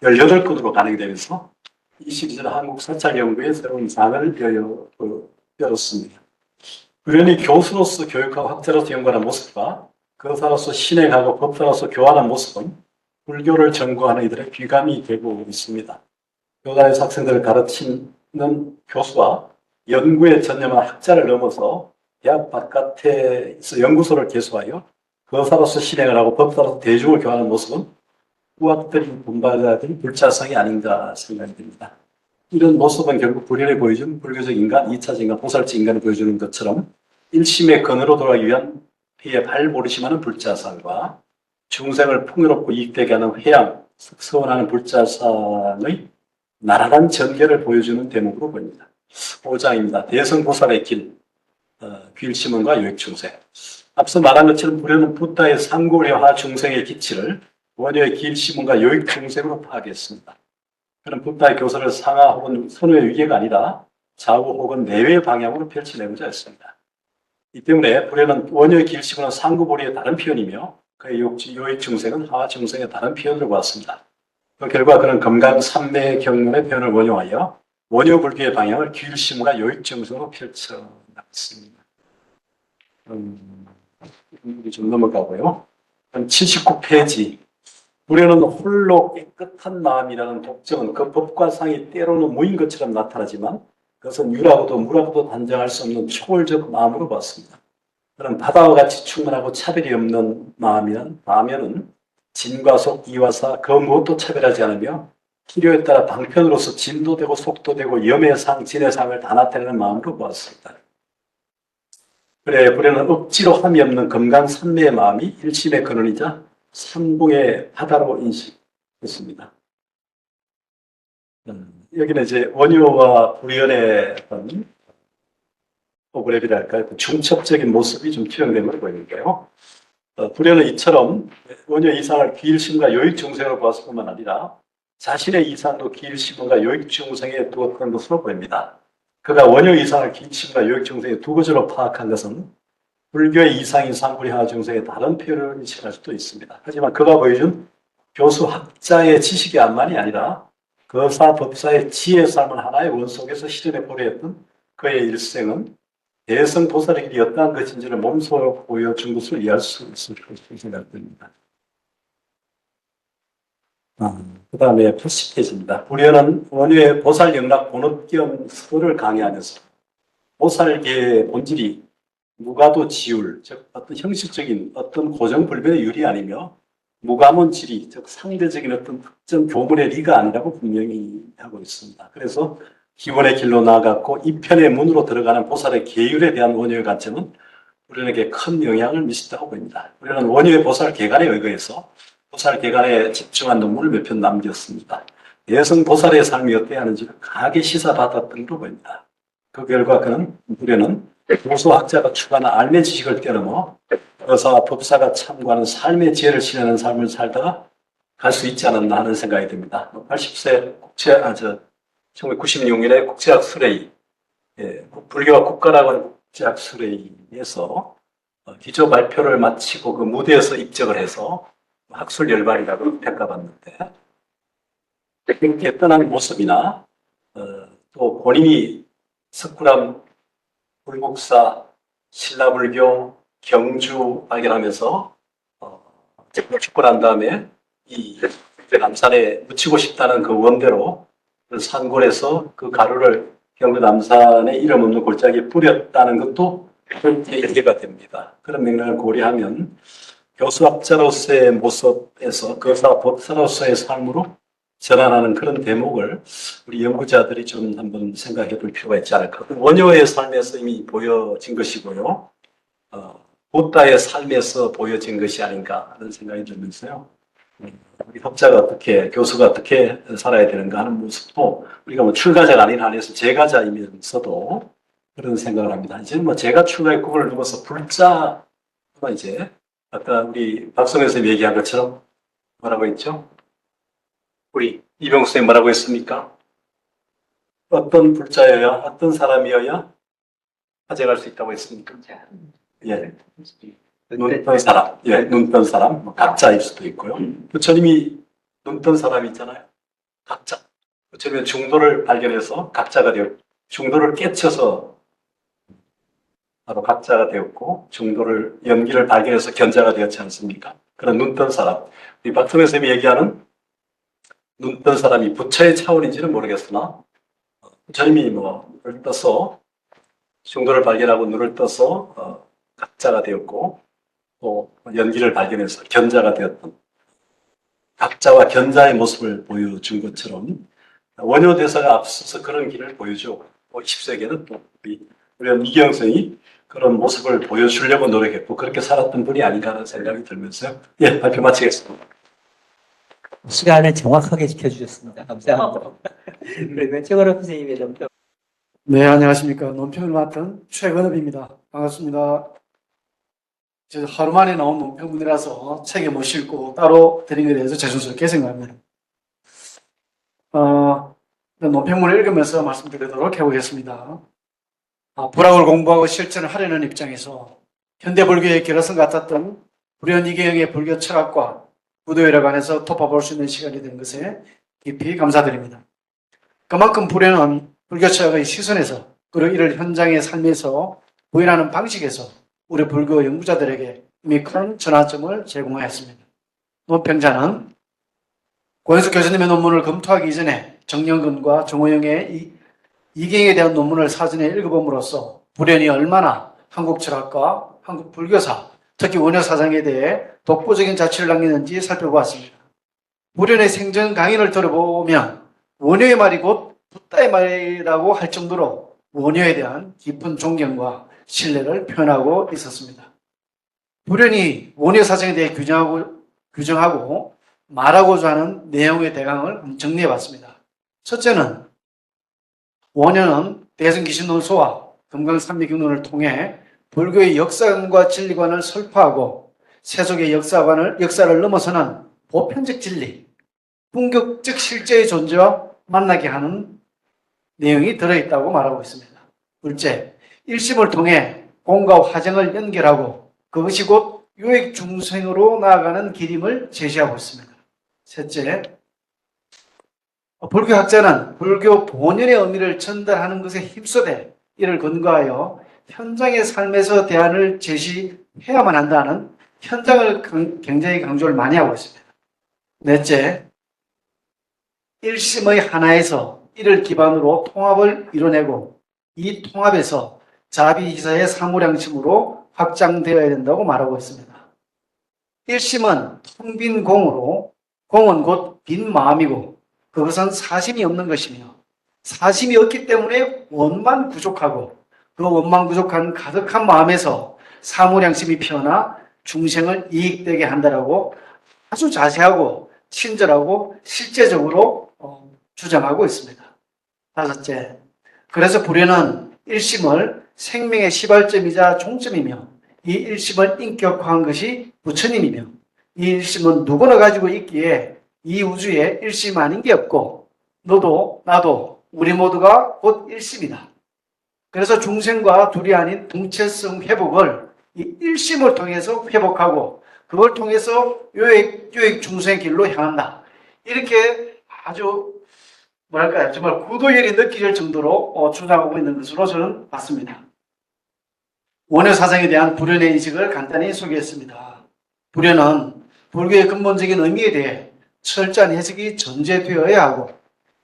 18건으로 가능이 되면서 이 시리즈는 한국 사찰 연구에 새로운 장을 열었습니다. 불연히 교수로서 교육하고 학자로서 연구하는 모습과 거사로서 신행하고 법사로서 교환하는 모습은 불교를 전공하는 이들의 귀감이 되고 있습니다. 교단에서 학생들을 가르치는 교수와 연구에 전념한 학자를 넘어서 대학 바깥에서 연구소를 개소하여 거사로서 실행을 하고 법사로서 대중을 교환하는 모습은 후학들이 본받아야 될 불자성이 아닌가 생각이 듭니다. 이런 모습은 결국 불연에 보여준 불교적 인간, 2차적 인간, 보살적 인간을 보여주는 것처럼 일심의 근으로 돌아가기 위한 회의 발모르심하는 불자상과 중생을 풍요롭고 이익되게 하는 회양, 서원하는 불자상의 나란한 전개를 보여주는 대목으로 보입니다. 5장입니다. 대성보살의 길, 귀일심원과 요익중생. 앞서 말한 것처럼 불교는 부다의 상고려하 중생의 기치를 원효의 귀일심원과 요익중생으로 파악했습니다. 그런 부다의 교사를 상하 혹은 선후의 위계가 아니라 좌우 혹은 내외 방향으로 펼쳐내고자 했습니다. 이 때문에 불교는 원효의 귀일심원은 상구보리의 다른 표현이며 그의 요익중생은 하중생의 다른 표현으로 보았습니다. 그 결과 그는 금강삼매 경론의 표현을 원용하여 원효 불교의 방향을 귀일심과 요익중생으로 펼쳐놨습니다. 좀 넘어가고요. 79페이지. 불교는 홀로 깨끗한 마음이라는 독점은 그 법과 상이 때로는 무인 것처럼 나타나지만 그것은 유라고도 무라고도 단정할 수 없는 초월적 마음으로 봤습니다. 그는 바다와 같이 충분하고 차별이 없는 마음이는 진과 속, 이와 사, 그 무엇도 차별하지 않으며 필요에 따라 방편으로서 진도 되고 속도 되고 염의 상, 진의 상을 다 나타내는 마음으로 보았습니다. 그래, 불교는 억지로 함이 없는 금강산매의 마음이 일심의 근원이자 삼공의 바다로 인식했습니다. 여기는 이제 원효와 불연의 오브랩이랄까요? 그 중첩적인 모습이 좀 투영된 걸 보이는데요. 불연은 이처럼 원효 이상을 귀일심과 요익중생으로 보았을 뿐만 아니라 자신의 이상도 귀일심과 요익중생에 두었던 것으로 보입니다. 그가 원효 이상을 귀일심과 요익중생의 두 구조로 파악한 것은 불교의 이상인 상불이하 중생의 다른 표현을 인식할 수도 있습니다. 하지만 그가 보여준 교수 학자의 지식의 암만이 아니라 거사 법사의 지혜의 삶을 하나의 원 속에서 실현해 보려 했던 그의 일생은 대성보살의 길이 어떠한 것인지를 몸소 보여준 것을 이해할 수 있을 것으로 생각됩니다. 그 다음에 80페이지입니다. 불현은 원효의 보살 영락 본업 겸 서를 강의하면서 보살계의 본질이 무가도 지율, 즉 어떤 형식적인 어떤 고정불변의 율이 아니며 무가문 지리, 즉 상대적인 어떤 특정 교문의 리가 아니라고 분명히 하고 있습니다. 그래서 기원의 길로 나아갔고 이편의 문으로 들어가는 보살의 계율에 대한 원효의 관점은 우리에게 큰 영향을 미친다고 봅니다. 우리는 원효의 보살 계관에 의거해서 보살 계관에 집중한 논문을 몇 편 남겼습니다. 여성 보살의 삶이 어떻게 하는지를 강하게 시사받았던 거 보입니다. 그 결과 그는 우리는 보수학자가 추구하는 알매 지식을 뛰어넘어 의사와 법사가 참고하는 삶의 지혜를 실현하는 삶을 살다가 갈 수 있지 않았나 하는 생각이 듭니다. 80세 1996년에 국제학 수레이, 불교와 국가라고 하는 국제학 수레이에서 기조 발표를 마치고 그 무대에서 입적을 해서 학술 열반이라고 평가받는데, 그렇게 떠난 모습이나 또 본인이 석굴암 불국사, 신라불교, 경주 발견하면서 죽고 난 다음에 이 남산에 묻히고 싶다는 그 원대로 그 산골에서 그 가루를 경주 남산에 이름 없는 골짜기에 뿌렸다는 것도 그렇게 이해가 됩니다. 그런 맥락을 고려하면 교수학자로서의 모습에서 교사 법사로서의 삶으로 전환하는 그런 대목을 우리 연구자들이 좀 한번 생각해 볼 필요가 있지 않을까. 원효의 삶에서 이미 보여진 것이고요. 부다의 삶에서 보여진 것이 아닌가 하는 생각이 들면서요. 우리 학자가 어떻게, 교수가 어떻게 살아야 되는가 하는 모습도 우리가 뭐 출가자가 아닌 한에서 제가자이면서도 그런 생각을 합니다. 이제 뭐 제가 출가의 꿈을 넘어서 불자가 이제 아까 우리 박성현 선생님 얘기한 것처럼 뭐라고 했죠? 우리 이병수 선생님 뭐라고 했습니까? 어떤 불자여야, 어떤 사람이어야 화제갈 수 있다고 했습니까? 예. 눈뜬 사람, 예, 눈뜬 사람, 뭐 각자일 수도 있고요. 부처님이 눈뜬 사람이 있잖아요. 각자. 부처님은 중도를 발견해서 각자가 되었고, 중도를 깨쳐서 바로 각자가 되었고, 중도를, 연기를 발견해서 견자가 되었지 않습니까? 그런 눈뜬 사람. 우리 박성현 선생님이 얘기하는 눈뜬 사람이 부처의 차원인지는 모르겠으나, 부처님이 뭐, 눈을 떠서, 중도를 발견하고 눈을 떠서, 각자가 되었고, 또 연기를 발견해서 견자가 되었던 각자와 견자의 모습을 보여준 것처럼 원효 대사가 앞서서 그런 길을 보여주고 20세기에는 또 우리 이경성이 그런 모습을 보여주려고 노력했고 그렇게 살았던 분이 아닌가 하는 생각이 들면서요. 예, 발표 마치겠습니다. 시간을 정확하게 지켜주셨습니다. 감사합니다. 그러면 최건호 선생님의 논평. 네, 안녕하십니까. 논평을 맡은 최건업입니다. 반갑습니다. 저 하루 만에 나온 논평문이라서 책에 못 싣고 따로 드린 것에 대해서 죄송스럽게 생각합니다. 논평문을 읽으면서 말씀드리도록 해보겠습니다. 불학을 공부하고 실천을 하려는 입장에서 현대 불교의 결여성 같았던 불현이계형의 불교 철학과 구도율에 관해서 톱어볼 수 있는 시간이 된 것에 깊이 감사드립니다. 그만큼 불현은 불교 철학의 시선에서 그리고 이를 현장의 삶에서 보일하는 방식에서 우리 불교 연구자들에게 이미 큰 전환점을 제공하였습니다. 논평자는 고현숙 교수님의 논문을 검토하기 이전에 정영근과 정호영의 이경에 대한 논문을 사전에 읽어봄으로써 불현이 얼마나 한국 철학과 한국 불교사, 특히 원효 사상에 대해 독보적인 자취를 남겼는지 살펴보았습니다. 불현의 생전 강연을 들어보면 원효의 말이 곧 붓다의 말이라고 할 정도로 원효에 대한 깊은 존경과 신뢰를 표현하고 있었습니다. 불현이 원효 사상에 대해 규정하고 말하고자 하는 내용의 대강을 정리해봤습니다. 첫째는 원효는 대승기신론소와 금강산미경론을 통해 불교의 역사관과 진리관을 설파하고 세속의 역사를 넘어서는 보편적 진리, 궁극적 실제의 존재와 만나게 하는 내용이 들어있다고 말하고 있습니다. 둘째, 일심을 통해 공과 화정을 연결하고 그것이 곧 유액 중생으로 나아가는 길임을 제시하고 있습니다. 셋째, 불교학자는 불교 본연의 의미를 전달하는 것에 힘써대 이를 근거하여 현장의 삶에서 대안을 제시해야만 한다는 현장을 굉장히 강조를 많이 하고 있습니다. 넷째, 일심의 하나에서 이를 기반으로 통합을 이뤄내고 이 통합에서 자비이사의 사무량심으로 확장되어야 된다고 말하고 있습니다. 일심은 텅 빈 공으로 공은 곧 빈 마음이고 그것은 사심이 없는 것이며 사심이 없기 때문에 원만 부족하고 그 원만 부족한 가득한 마음에서 사무량심이 피어나 중생을 이익되게 한다라고 아주 자세하고 친절하고 실제적으로 주장하고 있습니다. 다섯째, 그래서 불교는 일심을 생명의 시발점이자 종점이며 이 일심을 인격화한 것이 부처님이며 이 일심은 누구나 가지고 있기에 이 우주에 일심 아닌 게 없고 너도 나도 우리 모두가 곧 일심이다. 그래서 중생과 둘이 아닌 동체성 회복을 이 일심을 통해서 회복하고 그걸 통해서 요익 중생의 길로 향한다. 이렇게 아주 뭐랄까요, 정말 구도열이 느껴질 정도로 주장하고 있는 것으로 저는 봤습니다. 원효 사상에 대한 불연의 인식을 간단히 소개했습니다. 불연은 불교의 근본적인 의미에 대해 철저한 해석이 전제되어야 하고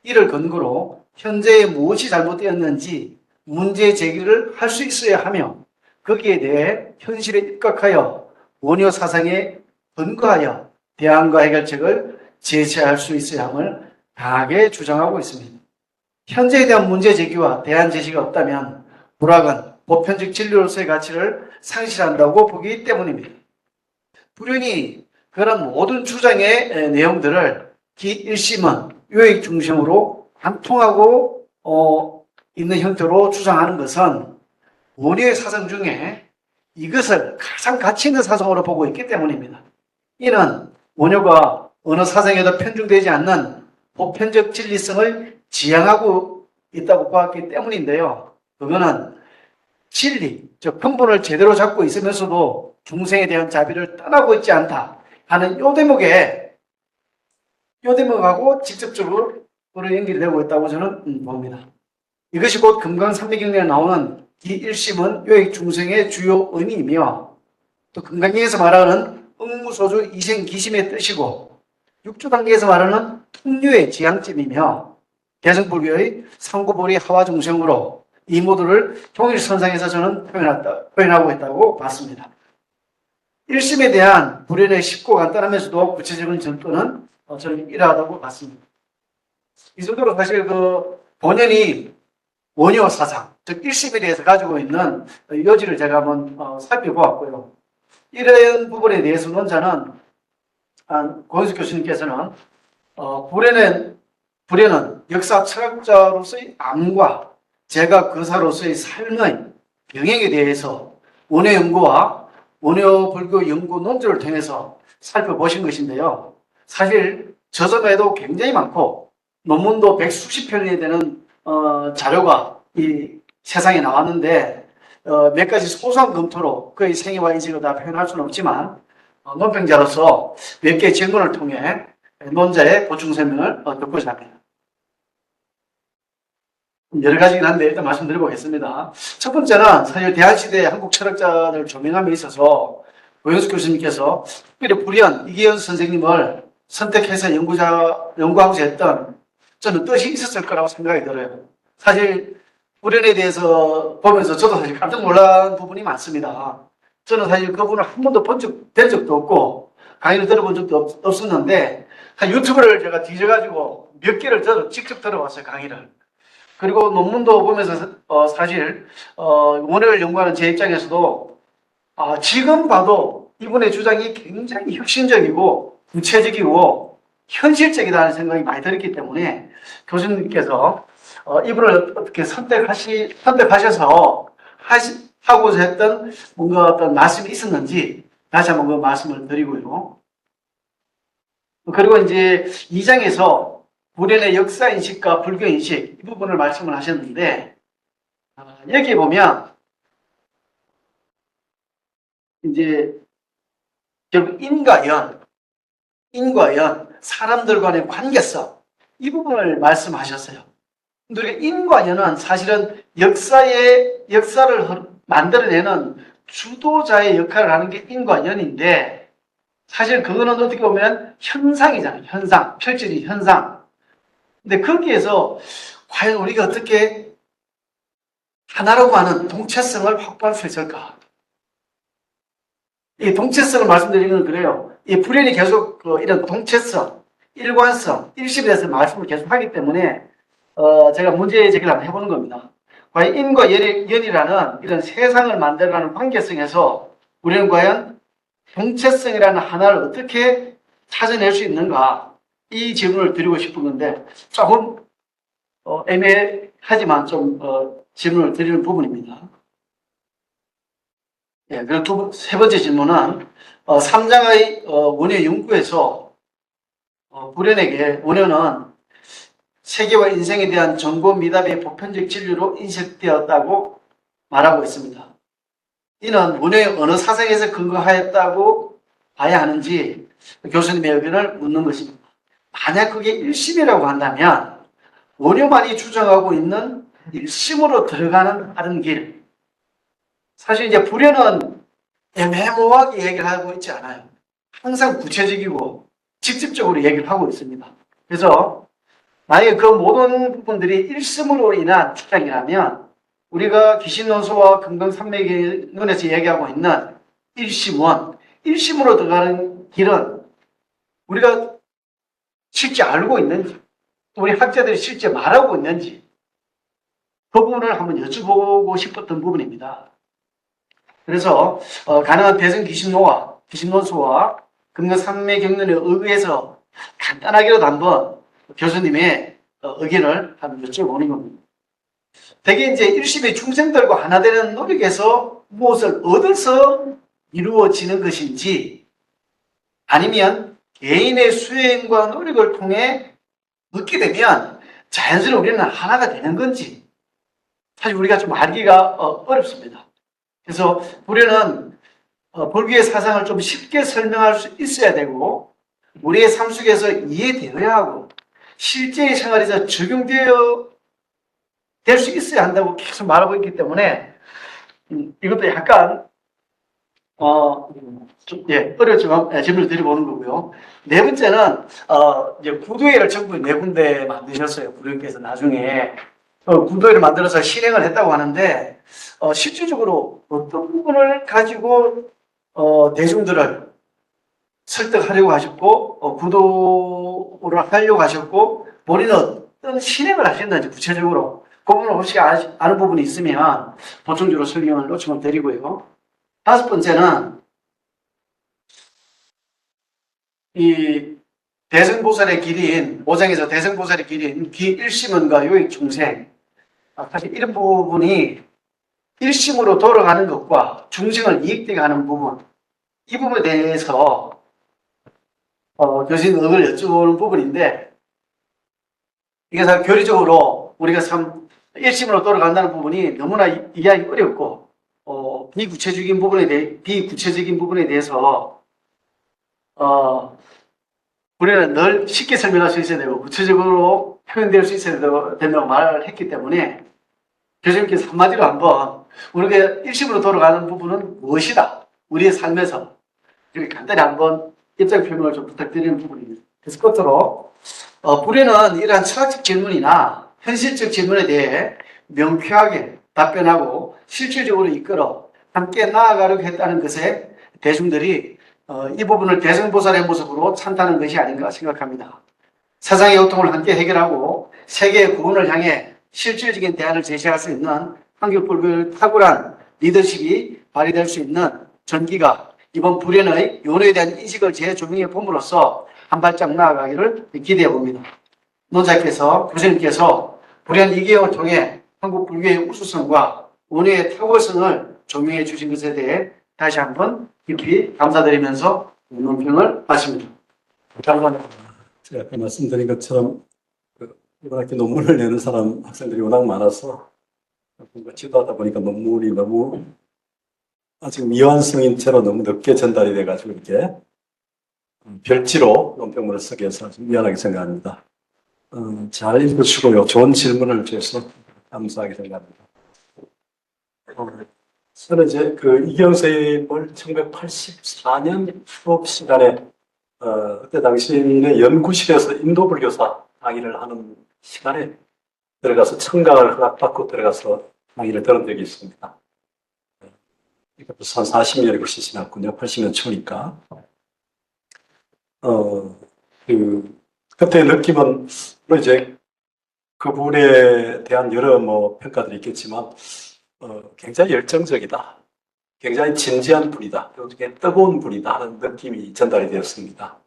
이를 근거로 현재에 무엇이 잘못되었는지 문제 제기를 할 수 있어야 하며 거기에 대해 현실에 입각하여 원효 사상에 근거하여 대안과 해결책을 제시할 수 있어야 함을 강하게 주장하고 있습니다. 현재에 대한 문제 제기와 대안 제시가 없다면 불학은 보편적 진리로서의 가치를 상실한다고 보기 때문입니다. 불연이 그런 모든 주장의 내용들을 기일심은 요익 중심으로 관통하고 있는 형태로 주장하는 것은 원효의 사상 중에 이것을 가장 가치 있는 사상으로 보고 있기 때문입니다. 이는 원효가 어느 사상에도 편중되지 않는 보편적 진리성을 지향하고 있다고 보았기 때문인데요. 그거는 진리, 즉 근본을 제대로 잡고 있으면서도 중생에 대한 자비를 떠나고 있지 않다 하는 요 대목하고 직접적으로 연결이 되고 있다고 저는 봅니다. 이것이 곧 금강산미경례에 나오는 이 일심은 요익 중생의 주요 의미이며 또 금강경에서 말하는 응무소주 이생기심의 뜻이고 육조 단계에서 말하는 통류의 지향점이며 대승불교의 상구보리 하와중생으로 이 모두를 통일선상에서 저는 표현하고 있다고 봤습니다. 일심에 대한 불연의 쉽고 간단하면서도 구체적인 전도는 저는 이러하다고 봤습니다. 이 정도로 사실 본연이 원효 사상, 즉 일심에 대해서 가지고 있는 요지를 제가 한번 살펴보았고요. 이런 부분에 대해서는 저는 고현숙 교수님께서는 불연은 역사 철학자로서의 암과 제가 거사로서의 삶의 영역에 대해서 원효 연구와 원효 불교 연구 논조를 통해서 살펴보신 것인데요. 사실 저점에도 굉장히 많고 논문도 100수십 편이 되는 자료가 이 세상에 나왔는데 몇 가지 소소한 검토로 그의 생애와 인생을 다 표현할 수는 없지만 논평자로서 몇 개의 질문을 통해 논자의 보충 설명을 듣고자 합니다. 여러 가지긴 한데 일단 말씀드려보겠습니다. 첫 번째는 사실 대한시대 한국 철학자들 조명함에 있어서 고영숙 교수님께서 특별히 불연 이계현 선생님을 선택해서 연구하고자 했던 저는 뜻이 있었을 거라고 생각이 들어요. 사실 불연에 대해서 보면서 저도 사실 깜짝 놀란 부분이 많습니다. 저는 사실 그분을 한 번도 뵌 적도 없고 강의를 들어본 적도 없었는데 유튜브를 제가 뒤져가지고 몇 개를 직접 들어봤어요, 강의를. 그리고 논문도 보면서 사실 원효를 연구하는 제 입장에서도 지금 봐도 이분의 주장이 굉장히 혁신적이고 구체적이고 현실적이다는 생각이 많이 들었기 때문에 교수님께서 이분을 어떻게 선택하셔서 하고자 했던 뭔가 어떤 말씀이 있었는지 다시 한번 그 말씀을 드리고요. 그리고 이제 2장에서 불연의 역사인식과 불교인식 이 부분을 말씀을 하셨는데 여기 보면 이제 결국 인과 연, 사람들 간의 관계성 이 부분을 말씀하셨어요. 우리가 인과 연은 사실은 역사를 만들어내는 주도자의 역할을 하는 게 인과 연인데 사실 그거는 어떻게 보면 현상이잖아요. 현상, 펼쳐진 현상. 근데 거기에서 과연 우리가 어떻게 하나라고 하는 동체성을 확보할 수 있을까? 이 동체성을 말씀드리는 건 그래요. 이 불연이 계속 이런 동체성, 일관성, 일심에 대해서 말씀을 계속 하기 때문에 제가 문제 제기를 한번 해보는 겁니다. 과연 인과 연이라는 이런 세상을 만들어가는 관계성에서 우리는 과연 동체성이라는 하나를 어떻게 찾아낼 수 있는가? 이 질문을 드리고 싶은 건데 조금 애매하지만 좀 질문을 드리는 부분입니다. 예, 그리고 세 번째 질문은 삼장의 원효 연구에서 불연에게 원효는 세계와 인생에 대한 정보미답의 보편적 진리로 인식되었다고 말하고 있습니다. 이는 원효의 어느 사상에서 근거하였다고 봐야 하는지 교수님의 의견을 묻는 것입니다. 만약 그게 일심이라고 한다면 원효만이 주장하고 있는 일심으로 들어가는 다른 길. 사실 이제 불연은 애매모호하게 얘기를 하고 있지 않아요. 항상 구체적이고 직접적으로 얘기를 하고 있습니다. 그래서 만약에 그 모든 부분들이 일심으로 인한 주장이라면 우리가 귀신론소와 금강산맥론에서 얘기하고 있는 일심원, 일심으로 들어가는 길은 우리가 실제 알고 있는지, 또 우리 학자들이 실제 말하고 있는지 그 부분을 한번 여쭤보고 싶었던 부분입니다. 그래서 가능한 대승 귀신론소와 금강산맥경론에 의해서 간단하게라도 한번 교수님의 의견을 한번 여쭤보는 겁니다. 대개 이제 일심의 중생들과 하나 되는 노력에서 무엇을 얻어서 이루어지는 것인지 아니면 개인의 수행과 노력을 통해 얻게 되면 자연스레 우리는 하나가 되는 건지 사실 우리가 좀 알기가 어렵습니다. 그래서 불교는 불교의 사상을 좀 쉽게 설명할 수 있어야 되고 우리의 삶 속에서 이해되어야 하고 실제의 생활에서 적용되어 될 수 있어야 한다고 계속 말하고 있기 때문에 이것도 약간 어렵지만 질문을 드려보는 거고요. 네 번째는 이제 구도회를 전부 네 군데 만드셨어요. 불교께서 나중에 구도회를 만들어서 실행을 했다고 하는데 실질적으로 어떤 부분을 가지고 대중들을 설득하려고 하셨고 구도를 하려고 하셨고 본인은 어떤 실행을 하셨는지 구체적으로 그 부분 혹시 아는 부분이 있으면 보충적으로 설명을 요청을 드리고요. 다섯 번째는 이 대승보살의 길인 오장에서 대승보살의 길인 귀일심원과 요익중생 사실 이런 부분이 일심으로 돌아가는 것과 중생을 이익되게 하는 부분 이 부분에 대해서 교수님 의견을 여쭤보는 부분인데 이게 사실 교리적으로 우리가 참 일심으로 돌아간다는 부분이 너무나 이해하기 어렵고 비구체적인 부분에 대해서 우리는 늘 쉽게 설명할 수 있어야 되고 구체적으로 표현될 수 있어야 된다고 말을 했기 때문에 교수님께서 한마디로 한번 우리가 일심으로 돌아가는 부분은 무엇이다 우리의 삶에서 이렇게 간단히 한번 입장 표명을 좀 부탁드리는 부분입니다. 그래서 끝으로 불교는 이러한 철학적 질문이나 현실적 질문에 대해 명쾌하게 답변하고 실질적으로 이끌어 함께 나아가려고 했다는 것에 대중들이 이 부분을 대승보살의 모습으로 찬탄하는 것이 아닌가 생각합니다. 세상의 고통을 함께 해결하고 세계의 구원을 향해 실질적인 대안을 제시할 수 있는 한국불교의 탁월한 리더십이 발휘될 수 있는 전기가 이번 불연의 요로에 대한 인식을 재조명해 봄으로써 한 발짝 나아가기를 기대해 봅니다. 논자께서 교수님께서 불연 2개월을 통해 한국 불교의 우수성과 원효의 탁월성을 조명해 주신 것에 대해 다시 한번 깊이 감사드리면서 논평을 마칩니다. 감사합니다. 제가 아까 말씀드린 것처럼 이번 학기 논문을 내는 학생들이 워낙 많아서 뭔가 지도하다 보니까 논문이 너무 아직 미완성인 채로 너무 늦게 전달이 돼가지고 이렇게 별지로 논평문을 쓰게 해서 미안하게 생각합니다. 잘 읽으시고요. 좋은 질문을 주셔서 감사하게 생각합니다. 저는 이제 이경 선생님을 1984년 수업 시간에 그때 당시에 연구실에서 인도불교사 강의를 하는 시간에 들어가서 청강을 허락받고 들어가서 강의를 들은 적이 있습니다. 이게 벌써 한 40년이 훨씬 지났군요. 80년 초니까. 그때 느낌은, 물론 이제 그 부분에 대한 여러 평가들이 있겠지만, 굉장히 열정적이다. 굉장히 진지한 분이다. 굉장히 뜨거운 분이다 하는 느낌이 전달이 되었습니다.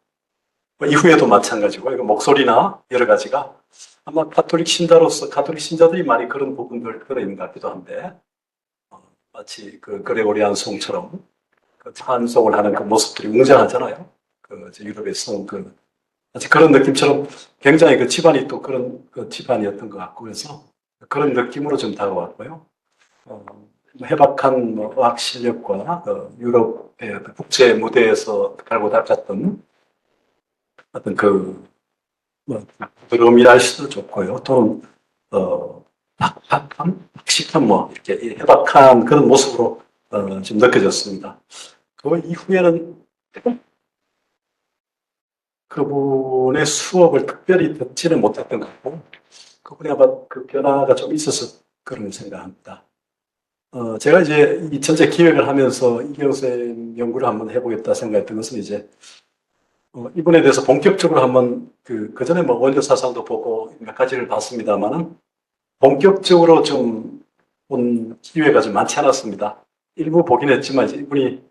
이후에도 마찬가지고, 이거 목소리나 여러 가지가 아마 가톨릭 신자로서, 가톨릭 신자들이 많이 그런 부분들 그런 것 같기도 한데, 마치 그 그레고리안 송처럼 그 찬송을 하는 그 모습들이 웅장하잖아요. 유럽에서 마치 그런 느낌처럼 굉장히 그 집안이 또 그런 그 집안이었던 것 같고, 그래서 그런 느낌으로 좀 다가왔고요. 해박한 어학 실력과 유럽의 국제 무대에서 갈고 닦았던 어떤 부드러움이라 할 수도 좋고요. 또는, 박식한 이렇게 해박한 그런 모습으로, 좀 느껴졌습니다. 그 이후에는 그분의 수업을 특별히 듣지는 못했던 것 같고, 그분이 아마 그 변화가 좀 있어서 그런 생각합니다. 제가 이제 이 전체 기획을 하면서 이경쌤 연구를 한번 해보겠다 생각했던 것은 이제, 이분에 대해서 본격적으로 한번 그 전에 원료 사상도 보고 몇 가지를 봤습니다만은 본격적으로 좀 본 기회가 좀 많지 않았습니다. 일부 보긴 했지만 이분이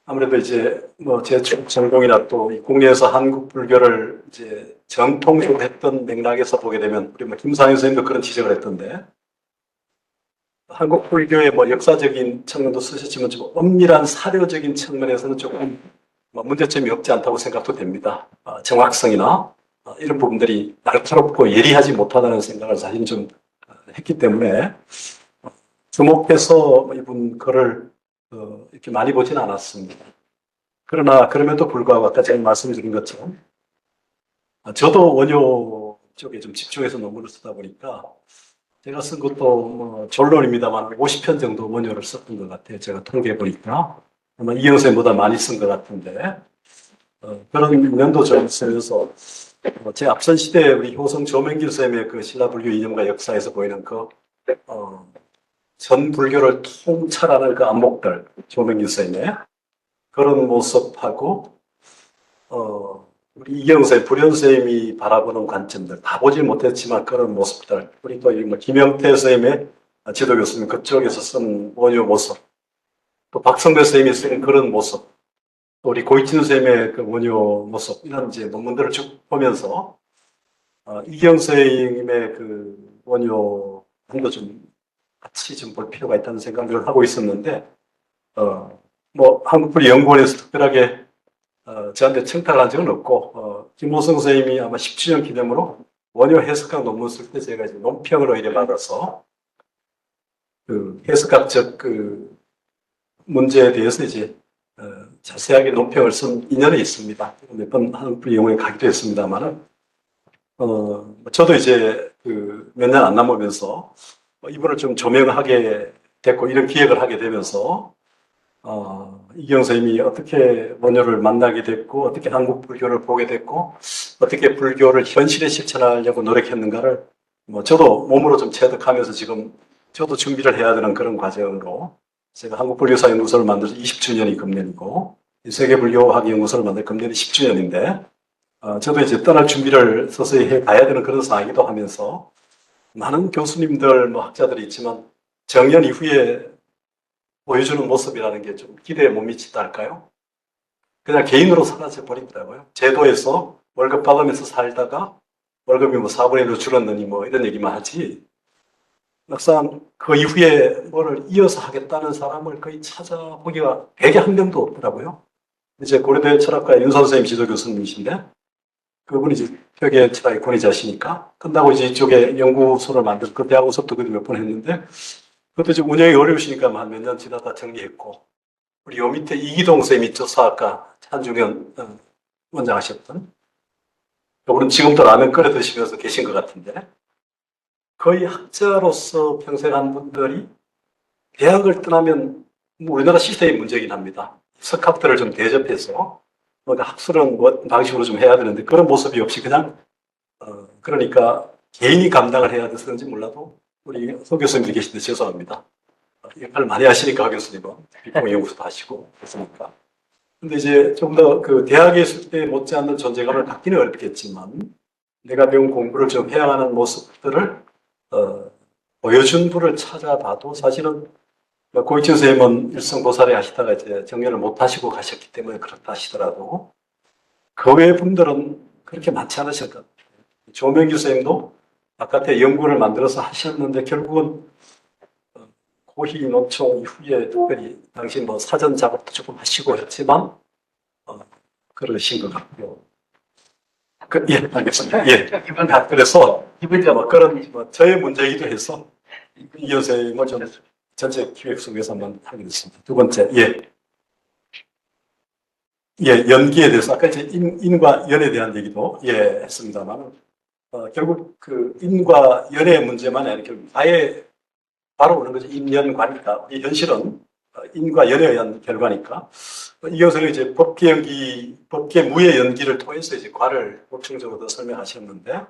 아무래도 이제 제 전공이나 또 국내에서 한국 불교를 이제 정통적으로 했던 맥락에서 보게 되면 우리 김상현 선생님도 그런 지적을 했던데 한국 불교의 역사적인 측면도 쓰셨지만 좀 엄밀한 사료적인 측면에서는 조금 문제점이 없지 않다고 생각도 됩니다. 정확성이나 이런 부분들이 날카롭고 예리하지 못하다는 생각을 사실 좀 했기 때문에 주목해서 이분 글을 이렇게 많이 보진 않았습니다. 그러나 그럼에도 불구하고 아까 제가 말씀드린 것처럼 저도 원효 쪽에 좀 집중해서 논문을 쓰다 보니까 제가 쓴 것도 졸론입니다만 50편 정도 원효를 썼던 것 같아요. 제가 통계해 보니까 아마 이영쌤보다 많이 쓴 것 같은데 그런 면도 좀 있으면서 제 앞선 시대에 우리 효성 조명길 쌤의 그 신라불교 이념과 역사에서 보이는 전 불교를 통찰하는 그 안목들, 조명길 쌤의 그런 모습하고 우리 이경쌤, 불현쌤이 바라보는 관점들 다 보지 못했지만 그런 모습들, 우리 또 김영태 쌤의 지도 교수님 그쪽에서 쓴 원효 모습, 또 박성배 쌤이 쓴 그런 모습, 또 우리 고이친 쌤의 그 원효 모습 이런 이제 논문들을 쭉 보면서 이경 쌤의 그 원효도 좀 같이 좀 볼 필요가 있다는 생각을 하고 있었는데 한국불교 연구원에서 특별하게 저한테 청탁을 한 적은 없고 김호성 선생님이 아마 10주년 기념으로 원효 해석학 논문 쓸 때 제가 이제 논평을 오히려 받아서 그 해석학적 그 문제에 대해서 이제 자세하게 논평을 쓴 인연이 있습니다. 몇 번 한국불교 연구원에 가기도 했습니다만은 저도 이제 그 몇 년 안 남으면서 이분을 좀 조명하게 됐고 이런 기획을 하게 되면서 이경 선생님이 어떻게 원효를 만나게 됐고 어떻게 한국 불교를 보게 됐고 어떻게 불교를 현실에 실천하려고 노력했는가를 저도 몸으로 좀 체득하면서 지금 저도 준비를 해야 되는 그런 과정으로 제가 한국불교사연구소를 만들어서 20주년이 금년이고 세계불교학연구소를 만들 금년이 10주년인데 저도 이제 떠날 준비를 서서히 해 가야 되는 그런 상황이기도 하면서 많은 교수님들 학자들이 있지만 정년 이후에 보여주는 모습이라는 게 좀 기대에 못 미친다 할까요? 그냥 개인으로 사라져 버리더라고요. 제도에서 월급 받으면서 살다가 월급이 4분의 1로 줄었느니 이런 얘기만 하지. 막상 그 이후에 뭐를 이어서 하겠다는 사람을 거의 찾아보기가 되게 한 명도 없더라고요. 이제 고려대 철학과 윤 선생님 지도 교수님이신데 그분이 이제 벽에 철학의 권위자시니까 끝나고 이제 이쪽에 연구소를 만들고 그 대학원 수업도 그때 몇 번 했는데 그것도 이제 운영이 어려우시니까 한 몇 년 지나다 정리했고, 우리 요 밑에 이기동 쌤이 조사학과 한중현 원장 하셨던, 그분은 지금도 라면 끓여 드시면서 계신 것 같은데, 거의 학자로서 평생 한 분들이 대학을 떠나면 우리나라 시스템이 문제긴 합니다. 석학들을 좀 대접해서 뭔가 학술은 방식으로 좀 해야 되는데 그런 모습이 없이 그냥 그러니까 개인이 감당을 해야 돼서인지 몰라도 우리 서 교수님이 계신데 죄송합니다. 역할을 많이 하시니까 하 교수님은 비평 연구소도 하시고 그랬으니까. 근데 이제 좀 더 그 대학에 있을 때 못지않는 존재감을 갖기는 어렵겠지만 내가 배운 공부를 좀 해야하는 모습들을 보여준 분을 찾아봐도 사실은 고익진 선생님은 일성고사를 하시다가 이제 정년을 못 하시고 가셨기 때문에 그렇다 하시더라도 그 외 분들은 그렇게 많지 않으실 것 같아요. 조명규 선생님도 바깥에 연구를 만들어서 하셨는데 결국은 고희 노총 이후에 특별히 당시 뭐 사전 작업도 조금 하시고 했지만 그러신 것 같고요. 예, 알겠습니다. 예. 그래서 이제 뭐 그런 뭐 저의 문제이기도 해서 이 선생님을 좀 전체 기획 속에서 한번 하겠습니다. 두 번째, 예. 예, 연기에 대해서 아까 이제 인과 연에 대한 얘기도 예 했습니다만 결국 그 인과 연의 문제만 아니라 아예 바로 오는 거죠. 인연과니까 이 현실은 인과 연에 의한 결과니까 이것을 이제 법계 연기, 법계 무의 연기를 통해서 이제 과를 보충적으로 더 설명하셨는데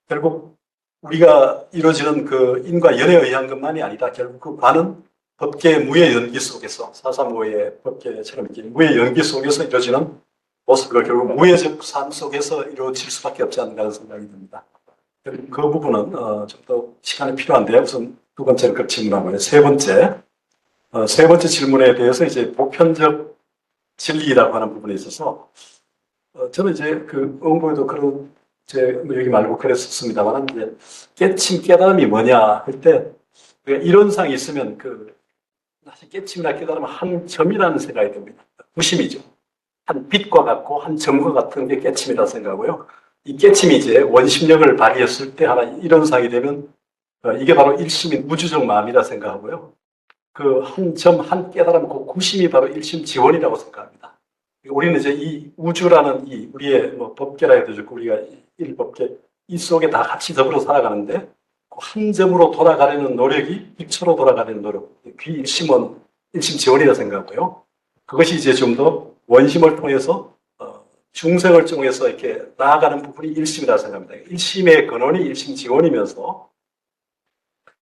결국 우리가 이루어지는 그 인과 연에 의한 것만이 아니다. 결국 그 과는 법계 무의 연기 속에서 435의 법계처럼 이렇게 무의 연기 속에서 이루어지는 모습을 결국 무의적 삶 속에서 이루어질 수밖에 없지 않는가 하는 생각이 듭니다. 그 부분은 좀 더 시간이 필요한데 우선 두 번째는 그 질문하고요. 세 번째 질문에 대해서 이제 보편적 진리라고 하는 부분에 있어서 저는 이제 그 응보에도 그런 뭐 여기 말고 그랬었습니다만 이제 깨침 깨달음이 뭐냐 할 때 이론상이 있으면 사실 깨침이나 깨달음은 한 점이라는 생각이 듭니다. 무심이죠. 한 빛과 같고 한 점과 같은 게 깨침이라 생각하고요. 이 깨침이 이제 원심력을 발휘했을 때 하나 이론상이 되면 이게 바로 일심인 우주적 마음이라 생각하고요. 그 한 점, 한 깨달음, 그 구심이 바로 일심 지원이라고 생각합니다. 우리는 이제 이 우주라는 이 우리의 뭐 법계라 해도 좋고 우리가 일법계 이 속에 다 같이 더불어 살아가는데 한 점으로 돌아가려는 노력이 빛으로 돌아가려는 노력, 귀일심은 일심 지원이라 생각하고요. 그것이 이제 좀 더 원심을 통해서 중생을 통해서 이렇게 나아가는 부분이 일심이라 생각합니다. 일심의 근원이 일심 지원이면서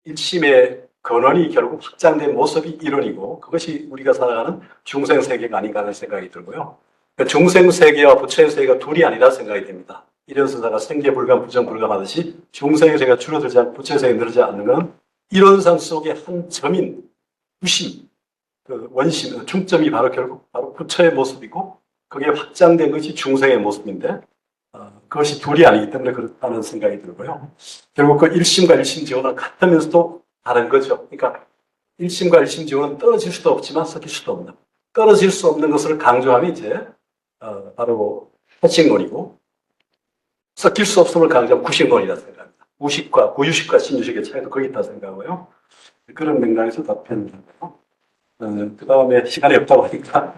일심의 근원이 결국 확장된 모습이 이론이고 그것이 우리가 살아가는 중생세계가 아닌가 하는 생각이 들고요. 그러니까 중생세계와 부처의 세계가 둘이 아니라 생각이 됩니다. 이론서다가 생계불감, 부정불감하듯이 중생의 세계가 줄어들지 않고 부처의 세계가 늘지 않는 것은 이론상 속의 한 점인 부심, 그 원심, 중점이 바로 결국 바로 부처의 모습이고 그게 확장된 것이 중생의 모습인데 그것이 둘이 아니기 때문에 그렇다는 생각이 들고요. 결국 그 일심과 일심 지원은 같으면서도 다른 거죠. 그러니까 일심과 일심 지원은 떨어질 수도 없지만 섞일 수도 없는. 떨어질 수 없는 것을 강조하면 이제 바로 허칭론이고 섞일 수 없음을 강조하면 구식론이라 생각합니다. 우식과 구유식과 신유식의 차이도 거기 있다 생각하고요. 그런 맥락에서 답변드리고요. 그 다음에 시간이 없다고 하니까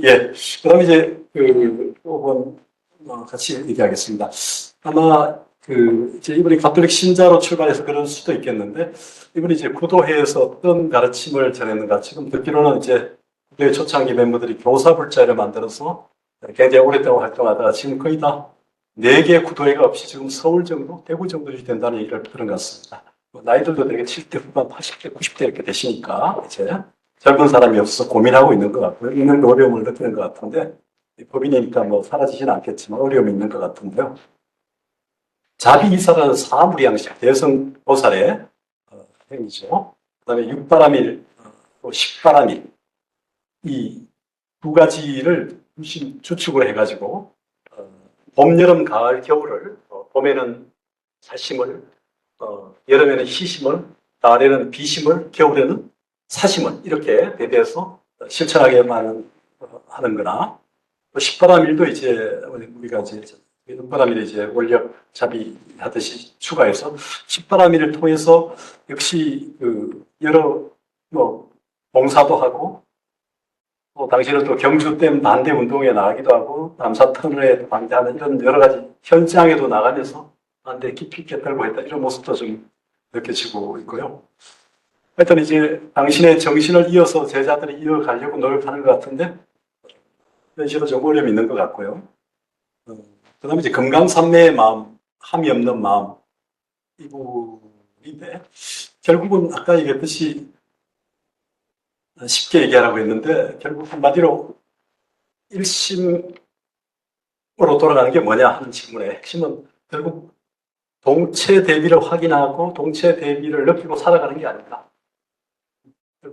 예. 그 다음에 이제 그 부분 같이 얘기하겠습니다. 아마 이제 이분이 가톨릭 신자로 출발해서 그럴 수도 있겠는데 이분이 이제 구도회에서 어떤 가르침을 전했는가 지금 듣기로는 이제 구도회 초창기 멤버들이 교사불자를 만들어서 굉장히 오랫동안 활동하다가 지금 거의 다 4개 구도회가 없이 지금 서울 정도, 대구 정도 된다는 얘기를 들은 것 같습니다. 나이들도 되게 7대 후반, 80대, 90대 이렇게 되시니까 이제 젊은 사람이 없어서 고민하고 있는 것 같고요. 있는 어려움을 느끼는 것 같은데 법인이니까 뭐 사라지지는 않겠지만 어려움이 있는 것 같은데요. 자비이사라는 사무리양식 대성보살의 행위죠. 그 다음에 육바라밀, 또 식바라밀 이 두 가지를 주축으로 해가지고 봄, 여름, 가을, 겨울을 봄에는 사심을, 여름에는 희심을, 가을에는 비심을, 겨울에는 사심을 이렇게 대비해서 실천하게만 하는 거나 또 식바라밀도 이제 우리가 이제 육바라밀에 이제 원력 자비 하듯이 추가해서 식바라밀을 통해서 역시 여러 봉사도 하고 또 당시에는 또 경주댐 반대 운동에 나가기도 하고 남산 터널에 반대하는 이런 여러 가지 현장에도 나가면서 반대 깊이 있게 들고 했다 이런 모습도 좀 느껴지고 있고요. 하여튼 이제 당신의 정신을 이어서 제자들이 이어가려고 노력하는 것 같은데 현실은 좀 어려움이 있는 것 같고요. 그 다음에 이제 금강산매의 마음, 함이 없는 마음, 이부인데 결국은 아까 얘기했듯이 쉽게 얘기하라고 했는데 결국 한마디로 1심으로 돌아가는 게 뭐냐 하는 질문의 핵심은 결국 동체 대비를 확인하고 동체 대비를 느끼고 살아가는 게 아닌가.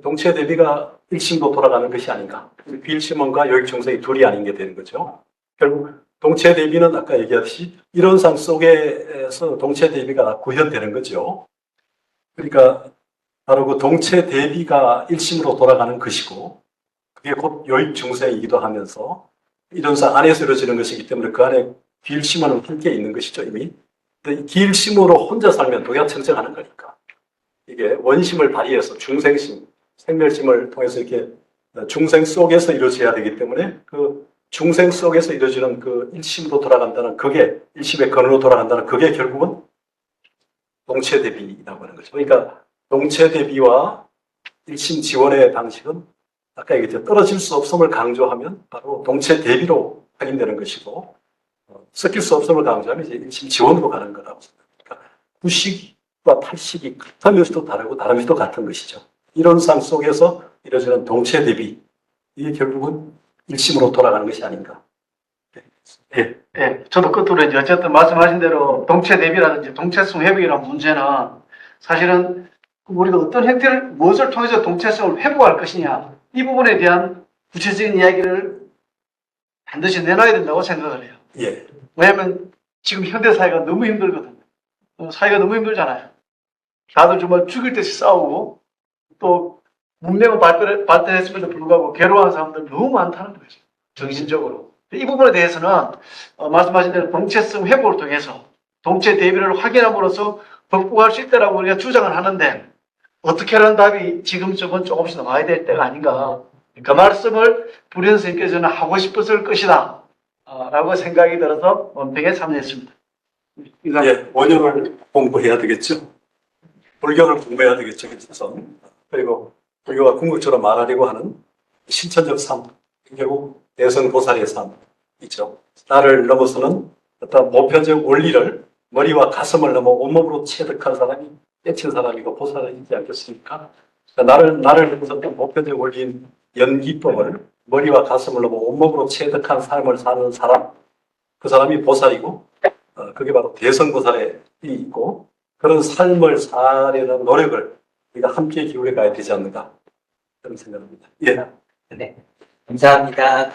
동체 대비가 1심도 돌아가는 것이 아닌가. 비일심원과 요익정성이 둘이 아닌 게 되는 거죠. 결국 동체 대비는 아까 얘기했듯이 이론상 속에서 동체 대비가 구현되는 거죠. 그러니까 바로 그 동체 대비가 1심으로 돌아가는 것이고 그게 곧 요익정성이기도 하면서 이론상 안에서 이루어지는 것이기 때문에 그 안에 비일심원은 함께 있는 것이죠, 이미. 근데 기일심으로 혼자 살면 독약청정하는 거니까. 이게 원심을 발휘해서 중생심, 생멸심을 통해서 이렇게 중생 속에서 이루어져야 되기 때문에 그 중생 속에서 이루어지는 그 1심으로 돌아간다는 그게 1심의 근원으로 돌아간다는 그게 결국은 동체 대비라고 하는 거죠. 그러니까 동체 대비와 1심 지원의 방식은 아까 얘기했죠. 떨어질 수 없음을 강조하면 바로 동체 대비로 확인되는 것이고 섞일 수 없음을 강조하면 이제 1심 지원으로 가는 거라고 생각합니다. 그러니까 구식과 탈식이 같으면서도 다르고 다르면서도 같은 것이죠. 이론상 속에서 이루어지는 동체 대비 이게 결국은 1심으로 돌아가는 것이 아닌가. 예. 예, 저도 끝으로 이제 어쨌든 말씀하신 대로 동체 대비라든지 동체성 회복이라는 문제는 사실은 우리가 어떤 형태를, 무엇을 통해서 동체성을 회복할 것이냐, 이 부분에 대한 구체적인 이야기를 반드시 내놔야 된다고 생각을 해요. 예. 왜냐하면 지금 현대 사회가 너무 힘들거든요. 사회가 너무 힘들잖아요. 다들 정말 죽일 듯이 싸우고 또 문명은 발전했음에도 불구하고 괴로워하는 사람들 너무 많다는 거죠. 정신적으로. 이 부분에 대해서는 말씀하신 대로 동체성 회복을 통해서 동체 대비를 확인함으로써 극복할 수 있다라고 우리가 주장을 하는데 어떻게 하라는 답이 지금쯤은 조금씩 나와야 될 때가 아닌가. 그 말씀을 불현 선생님께서는 하고 싶었을 것이다 라고 생각이 들어서 원평에 참여했습니다. 예, 원효를 공부해야 되겠죠. 불교를 공부해야 되겠죠. 그래서 그리고 불교가 궁극적으로 말하려고 하는 실천적 삶, 결국 대성보살의 삶이죠. 나를 넘어서는 어떤 보편적 원리를 머리와 가슴을 넘어 온몸으로 체득한 사람이 깨친 사람이고 보살이지 않겠습니까? 그러니까 나를 넘어서 어떤 보편적 원리인 연기법을 머리와 가슴을 넘어 온몸으로 체득한 삶을 사는 사람, 그 사람이 보살이고 그게 바로 대성보살의 있고 그런 삶을 살려는 노력을 우리가 함께 기울여 가야 되지 않는가 그런 생각입니다. 예. 네. 감사합니다.